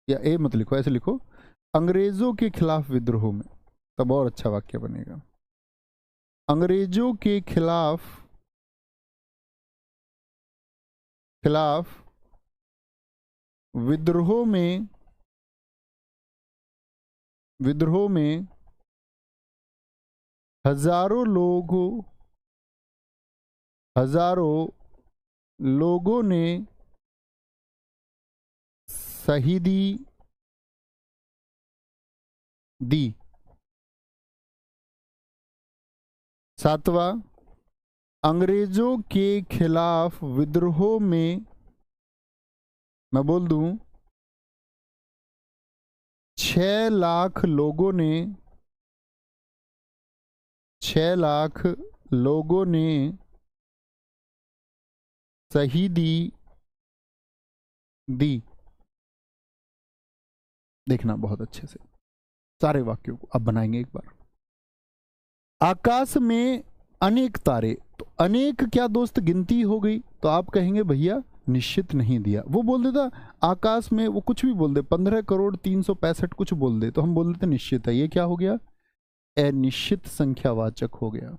या ए मत लिखो, ऐसे लिखो, अंग्रेजों के खिलाफ विद्रोह में, तब और अच्छा वाक्य बनेगा। अंग्रेजों के खिलाफ विद्रोह में हजारों लोगों ने शहीदी दी। सातवां, अंग्रेजों के खिलाफ विद्रोह में, मैं बोल दूं, 6 लाख लोगों ने 6 लाख लोगों ने शहीदी दी। देखना बहुत अच्छे से, सारे वाक्यों को अब बनाएंगे एक बार। आकाश में अनेक तारे, तो अनेक क्या दोस्त गिनती हो गई, तो आप कहेंगे भैया निश्चित नहीं दिया। वो बोल देता आकाश में, वो कुछ भी बोल दे, 15,365 कुछ बोल दे, तो हम बोल देते निश्चित है। ये क्या हो गया? अनिश्चित संख्यावाचक हो गया।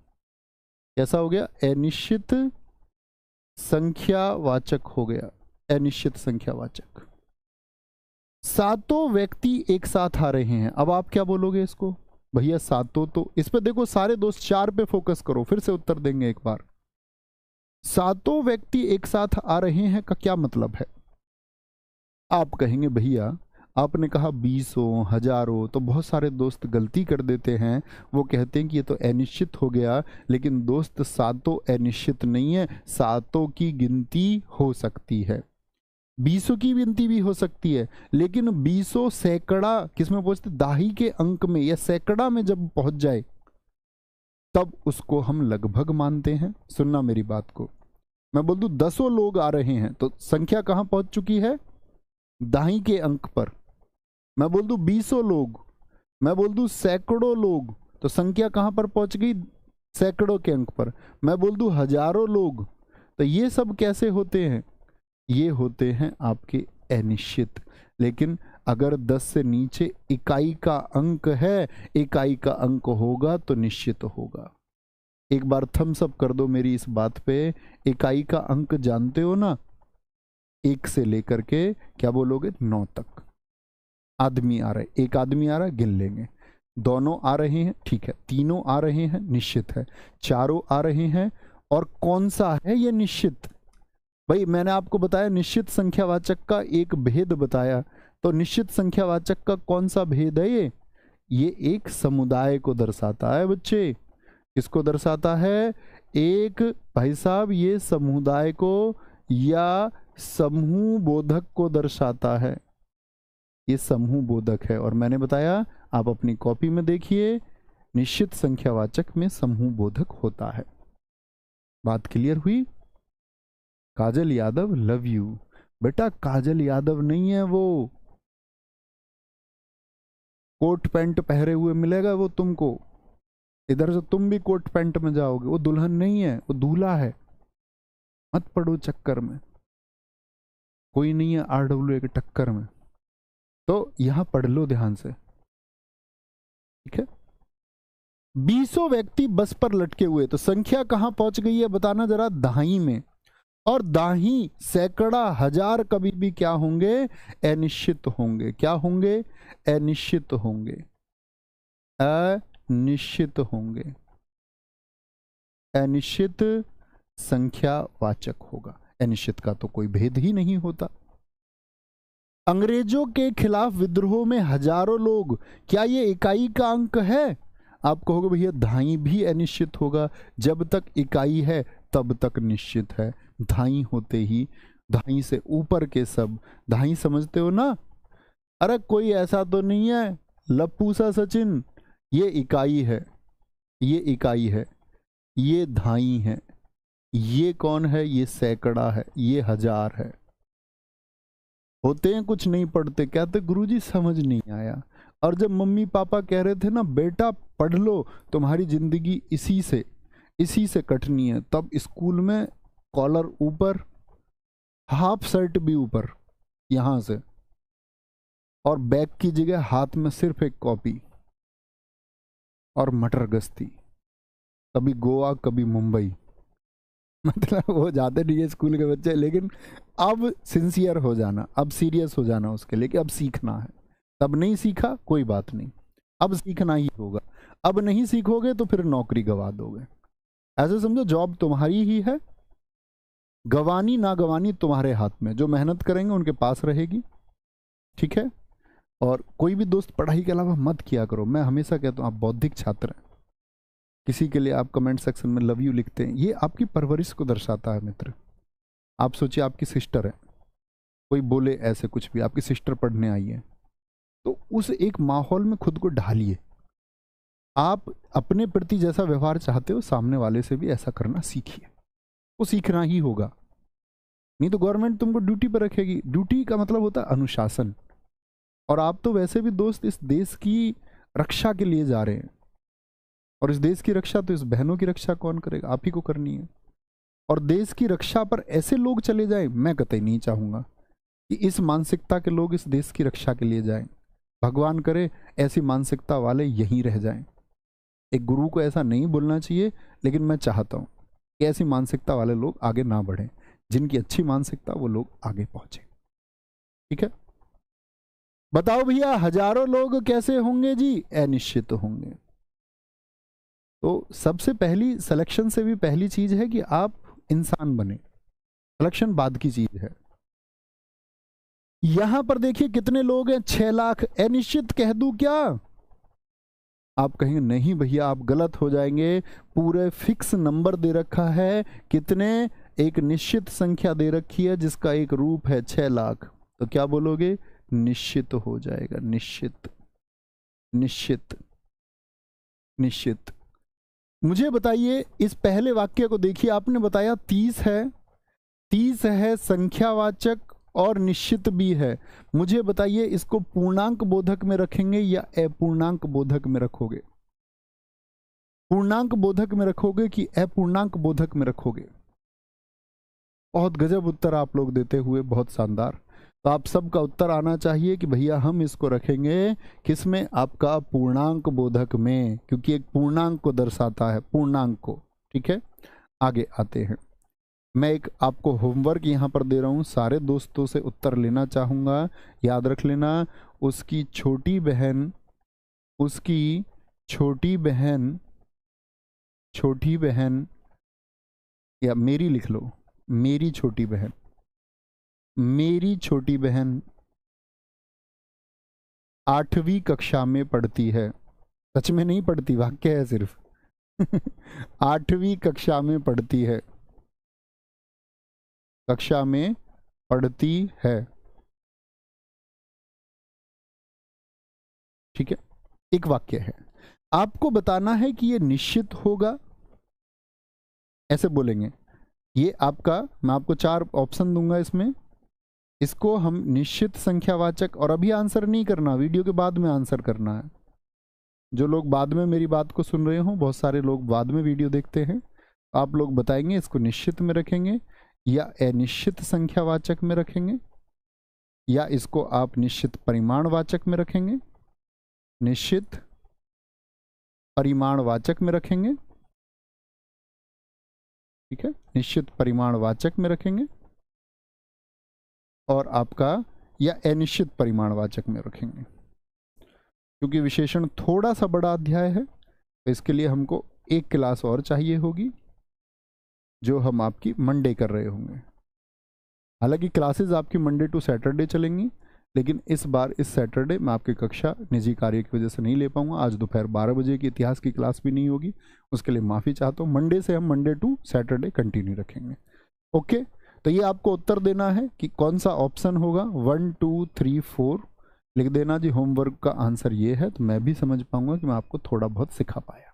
कैसा हो गया? अनिश्चित संख्यावाचक हो गया, अनिश्चित संख्यावाचक। सातों व्यक्ति एक साथ आ रहे हैं, अब आप क्या बोलोगे इसको? भैया सातों, तो इस पे देखो सारे दोस्त 4 पे फोकस करो, फिर से उत्तर देंगे एक बार। सातों व्यक्ति एक साथ आ रहे हैं का क्या मतलब है? आप कहेंगे भैया आपने कहा 20 हजारों, तो बहुत सारे दोस्त गलती कर देते हैं, वो कहते हैं कि ये तो अनिश्चित हो गया। लेकिन दोस्त सातों अनिश्चित नहीं है, सातों की गिनती हो सकती है, 20 की गिनती भी हो सकती है। लेकिन 20 सैकड़ा किसमें पहुंचते? दाही के अंक में या सैकड़ा में जब पहुंच जाए तब उसको हम लगभग मानते हैं। सुनना मेरी बात को, मैं बोल दूं 10 लोग आ रहे हैं, तो संख्या कहां पहुंच चुकी है? दाही के अंक पर। मैं बोल दूं 20 लोग, मैं बोल दूं सैकड़ों लोग, तो संख्या कहां पर पहुंच गई? सैकड़ों के अंक पर। मैं बोल दूं हजारों लोग, तो ये सब कैसे होते हैं? ये होते हैं आपके अनिश्चित। लेकिन अगर 10 से नीचे इकाई का अंक है, इकाई का अंक होगा तो निश्चित होगा। एक बार थम्स अप कर दो मेरी इस बात पे। इकाई का अंक जानते हो ना? 1 से लेकर के क्या बोलोगे? 9 तक। आदमी आ रहे, एक आदमी आ रहा है, गिन लेंगे। दोनों आ रहे हैं, ठीक है। तीनों आ रहे हैं, निश्चित है। चारों आ रहे हैं, और कौन सा है ये निश्चित? भाई मैंने आपको बताया निश्चित संख्यावाचक का एक भेद बताया, तो निश्चित संख्यावाचक का कौन सा भेद है ये एक समुदाय को दर्शाता है बच्चे। किसको दर्शाता है? एक, भाई साहब ये समुदाय को या समूह बोधक को दर्शाता है। ये समूह बोधक है, और मैंने बताया आप अपनी कॉपी में देखिए, निश्चित संख्यावाचक में समूह बोधक होता है। बात क्लियर हुई? काजल यादव लव यू। बेटा काजल यादव नहीं है वो, कोट पैंट पहरे हुए मिलेगा वो तुमको, इधर से तुम भी कोट पैंट में जाओगे। वो दुल्हन नहीं है, वो दूल्हा है। मत पड़ो चक्कर में, कोई नहीं है RWA के टक्कर में। तो यहां पढ़ लो ध्यान से, ठीक है। 20 व्यक्ति बस पर लटके हुए, तो संख्या कहां पहुंच गई है बताना जरा? दाही में। और दाही सैकड़ा हजार कभी भी क्या होंगे? अनिश्चित होंगे। क्या होंगे? अनिश्चित होंगे, अनिश्चित होंगे, अनिश्चित संख्यावाचक होगा। अनिश्चित का तो कोई भेद ही नहीं होता। अंग्रेजों के खिलाफ विद्रोह में हजारों लोग, क्या ये इकाई का अंक है? आप कहोगे भैया धाई भी अनिश्चित होगा, जब तक इकाई है तब तक निश्चित है। धाई होते ही, धाई से ऊपर के सब, धाई समझते हो ना? अरे कोई ऐसा तो नहीं है लप्पू सा सचिन, ये इकाई है, ये इकाई है, ये धाई है, ये कौन है? ये सैकड़ा है, ये हजार है। होते हैं कुछ नहीं पढ़ते, कहते गुरुजी समझ नहीं आया। और जब मम्मी पापा कह रहे थे ना बेटा पढ़ लो, तुम्हारी जिंदगी इसी से कटनी है, तब स्कूल में कॉलर ऊपर, हाफ शर्ट भी ऊपर यहां से, और बैग की जगह हाथ में सिर्फ एक कॉपी, और मटर गश्ती, कभी गोवा कभी मुंबई। मतलब वो जाते नहीं है स्कूल के बच्चे, लेकिन अब सिंसियर हो जाना, अब सीरियस हो जाना उसके लिए कि अब सीखना है। तब नहीं सीखा कोई बात नहीं, अब सीखना ही होगा। अब नहीं सीखोगे तो फिर नौकरी गवा दोगे। ऐसे समझो जॉब तुम्हारी ही है, गवानी ना गवानी तुम्हारे हाथ में। जो मेहनत करेंगे उनके पास रहेगी, ठीक है। और कोई भी दोस्त पढ़ाई के अलावा मत किया करो। मैं हमेशा कहता हूँ आप बौद्धिक छात्र हैं, किसी के लिए आप कमेंट सेक्शन में लव यू लिखते हैं, ये आपकी परवरिश को दर्शाता है मित्र। आप सोचिए आपकी सिस्टर है, कोई बोले ऐसे कुछ भी, आपकी सिस्टर पढ़ने आई है, तो उस एक माहौल में खुद को ढालिए। आप अपने प्रति जैसा व्यवहार चाहते हो, सामने वाले से भी ऐसा करना सीखिए। वो सीखना ही होगा, नहीं तो गवर्नमेंट तुमको ड्यूटी पर रखेगी। ड्यूटी का मतलब होता है अनुशासन, और आप तो वैसे भी दोस्त इस देश की रक्षा के लिए जा रहे हैं, और इस देश की रक्षा तो इस बहनों की रक्षा कौन करेगा, आप ही को करनी है। और देश की रक्षा पर ऐसे लोग चले जाएं, मैं कतई नहीं चाहूंगा कि इस मानसिकता के लोग इस देश की रक्षा के लिए जाएं। भगवान करे ऐसी मानसिकता वाले यहीं रह जाएं। एक गुरु को ऐसा नहीं बोलना चाहिए, लेकिन मैं चाहता हूं कि ऐसी मानसिकता वाले लोग आगे ना बढ़ें, जिनकी अच्छी मानसिकता वो लोग आगे पहुंचे। ठीक है, बताओ भैया, हजारों लोग कैसे होंगे जी? अनिश्चित होंगे। तो सबसे पहली सिलेक्शन से भी पहली चीज है कि आप इंसान बने, सिलेक्शन बाद की चीज है। यहां पर देखिए कितने लोग हैं, 6 लाख। अनिश्चित कह दूं क्या? आप कहेंगे नहीं भैया आप गलत हो जाएंगे, पूरे फिक्स नंबर दे रखा है। कितने? एक निश्चित संख्या दे रखी है जिसका एक रूप है 6 लाख। तो क्या बोलोगे? निश्चित हो जाएगा। निश्चित, निश्चित, निश्चित। मुझे बताइए, इस पहले वाक्य को देखिए, आपने बताया 30 है, 30 है संख्यावाचक और निश्चित भी है। मुझे बताइए इसको पूर्णांक बोधक में रखेंगे या अपूर्णांक बोधक में रखोगे? पूर्णांक बोधक में रखोगे कि अपूर्णांक बोधक में रखोगे? बहुत गजब उत्तर आप लोग देते हुए, बहुत शानदार। तो आप सबका उत्तर आना चाहिए कि भैया हम इसको रखेंगे किसमें? आपका पूर्णांक बोधक में, क्योंकि एक पूर्णांक को दर्शाता है, पूर्णांक को। ठीक है, आगे आते हैं। मैं एक आपको होमवर्क यहाँ पर दे रहा हूँ, सारे दोस्तों से उत्तर लेना चाहूँगा। याद रख लेना, उसकी छोटी बहन, उसकी छोटी बहन, छोटी बहन, या मेरी लिख लो, मेरी छोटी बहन, मेरी छोटी बहन 8वीं कक्षा में पढ़ती है। सच में नहीं पढ़ती, वाक्य है सिर्फ। 8वीं कक्षा में पढ़ती है, कक्षा में पढ़ती है। ठीक है, एक वाक्य है। आपको बताना है कि ये निश्चित होगा, ऐसे बोलेंगे। ये आपका, मैं आपको 4 ऑप्शन दूंगा इसमें, इसको हम निश्चित संख्यावाचक, और अभी आंसर नहीं करना, वीडियो के बाद में आंसर करना है। जो लोग बाद में मेरी बात को सुन रहे हो, बहुत सारे लोग बाद में वीडियो देखते हैं, आप लोग बताएंगे इसको निश्चित में रखेंगे या अनिश्चित संख्यावाचक में रखेंगे, या इसको आप निश्चित परिमाणवाचक में रखेंगे, निश्चित परिमाणवाचक में रखेंगे। ठीक है, निश्चित परिमाणवाचक में रखेंगे, और आपका या अनिश्चित परिमाणवाचक में रखेंगे। क्योंकि विशेषण थोड़ा सा बड़ा अध्याय है, तो इसके लिए हमको एक क्लास और चाहिए होगी, जो हम आपकी मंडे कर रहे होंगे। हालांकि क्लासेस आपकी मंडे टू सैटरडे चलेंगी, लेकिन इस बार इस सैटरडे मैं आपकी कक्षा निजी कार्य की वजह से नहीं ले पाऊंगा। आज दोपहर 12 बजे की इतिहास की क्लास भी नहीं होगी, उसके लिए माफ़ी चाहता हूँ। मंडे से हम मंडे टू सैटरडे कंटिन्यू रखेंगे। ओके, तो ये आपको उत्तर देना है कि कौन सा ऑप्शन होगा। 1 2 3 4 लिख देना जी। होमवर्क का आंसर ये है, तो मैं भी समझ पाऊंगा कि मैं आपको थोड़ा बहुत सिखा पाया।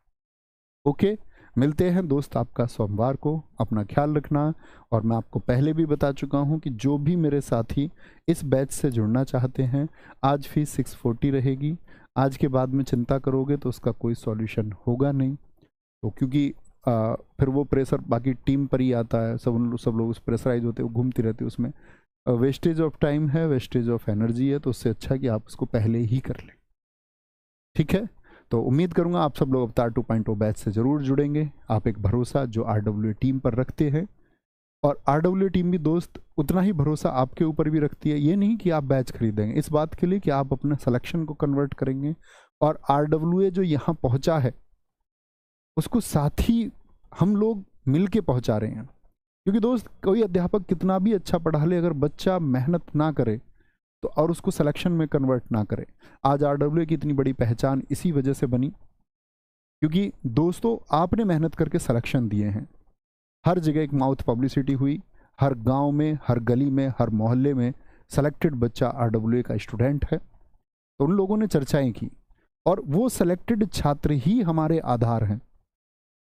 ओके, मिलते हैं दोस्त आपका सोमवार को। अपना ख्याल रखना। और मैं आपको पहले भी बता चुका हूं कि जो भी मेरे साथी इस बैच से जुड़ना चाहते हैं, आज फीस 640 रहेगी। आज के बाद में चिंता करोगे तो उसका कोई सॉल्यूशन होगा नहीं, तो क्योंकि फिर वो प्रेशर बाकी टीम पर ही आता है। सब लोग उस प्रेशराइज होते हैं, वो घूमती रहती है, उसमें वेस्टेज ऑफ टाइम है, वेस्टेज ऑफ एनर्जी है। तो उससे अच्छा कि आप उसको पहले ही कर लें। ठीक है, तो उम्मीद करूंगा आप सब लोग अवतार 2.0 बैच से जरूर जुड़ेंगे। आप एक भरोसा जो RWA टीम पर रखते हैं, और RWA टीम भी दोस्त उतना ही भरोसा आपके ऊपर भी रखती है। ये नहीं कि आप बैच खरीदेंगे, इस बात के लिए कि आप अपने सिलेक्शन को कन्वर्ट करेंगे, और RWA जो यहाँ पहुँचा है उसको साथ ही हम लोग मिल के पहुँचा रहे हैं। क्योंकि दोस्त, कोई अध्यापक कितना भी अच्छा पढ़ा ले, अगर बच्चा मेहनत ना करे तो, और उसको सिलेक्शन में कन्वर्ट ना करे। आज RWA की इतनी बड़ी पहचान इसी वजह से बनी क्योंकि दोस्तों आपने मेहनत करके सिलेक्शन दिए हैं, हर जगह एक माउथ पब्लिसिटी हुई, हर गांव में, हर गली में, हर मोहल्ले में सेलेक्टेड बच्चा RWA का स्टूडेंट है, तो उन लोगों ने चर्चाएं की और वो सेलेक्टेड छात्र ही हमारे आधार हैं।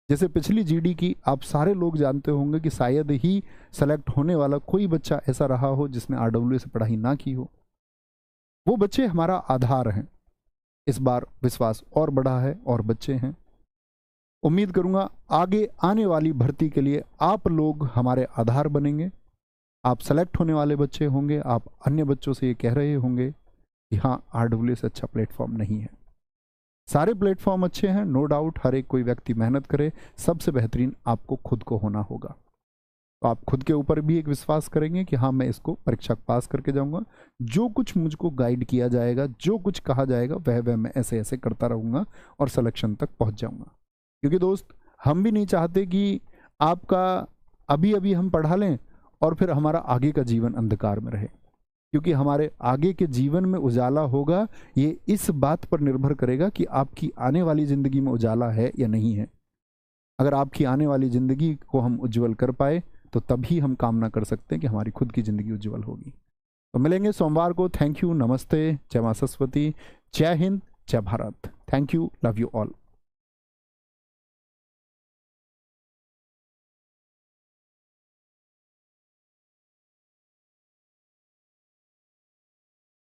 जैसे पिछली GD की आप सारे लोग जानते होंगे कि शायद ही सेलेक्ट होने वाला कोई बच्चा ऐसा रहा हो जिसने RWA से पढ़ाई ना की हो। वो बच्चे हमारा आधार हैं। इस बार विश्वास और बढ़ा है और बच्चे हैं। उम्मीद करूंगा आगे आने वाली भर्ती के लिए आप लोग हमारे आधार बनेंगे। आप सेलेक्ट होने वाले बच्चे होंगे, आप अन्य बच्चों से ये कह रहे होंगे कि हाँ RWA से अच्छा प्लेटफॉर्म नहीं है। सारे प्लेटफॉर्म अच्छे हैं, नो डाउट, हर एक कोई व्यक्ति मेहनत करे, सबसे बेहतरीन आपको खुद को होना होगा। तो आप खुद के ऊपर भी एक विश्वास करेंगे कि हाँ मैं इसको परीक्षा पास करके जाऊंगा, जो कुछ मुझको गाइड किया जाएगा, जो कुछ कहा जाएगा वह मैं ऐसे ऐसे करता रहूँगा और सिलेक्शन तक पहुँच जाऊँगा। क्योंकि दोस्त हम भी नहीं चाहते कि आपका अभी अभी हम पढ़ा लें और फिर हमारा आगे का जीवन अंधकार में रहे, क्योंकि हमारे आगे के जीवन में उजाला होगा ये इस बात पर निर्भर करेगा कि आपकी आने वाली ज़िंदगी में उजाला है या नहीं है। अगर आपकी आने वाली ज़िंदगी को हम उज्जवल कर पाए तो तभी हम कामना कर सकते हैं कि हमारी खुद की ज़िंदगी उज्जवल होगी। तो मिलेंगे सोमवार को। थैंक यू, नमस्ते, जय मां सरस्वती, जय हिंद, जय Bharat. Thank you, love you all.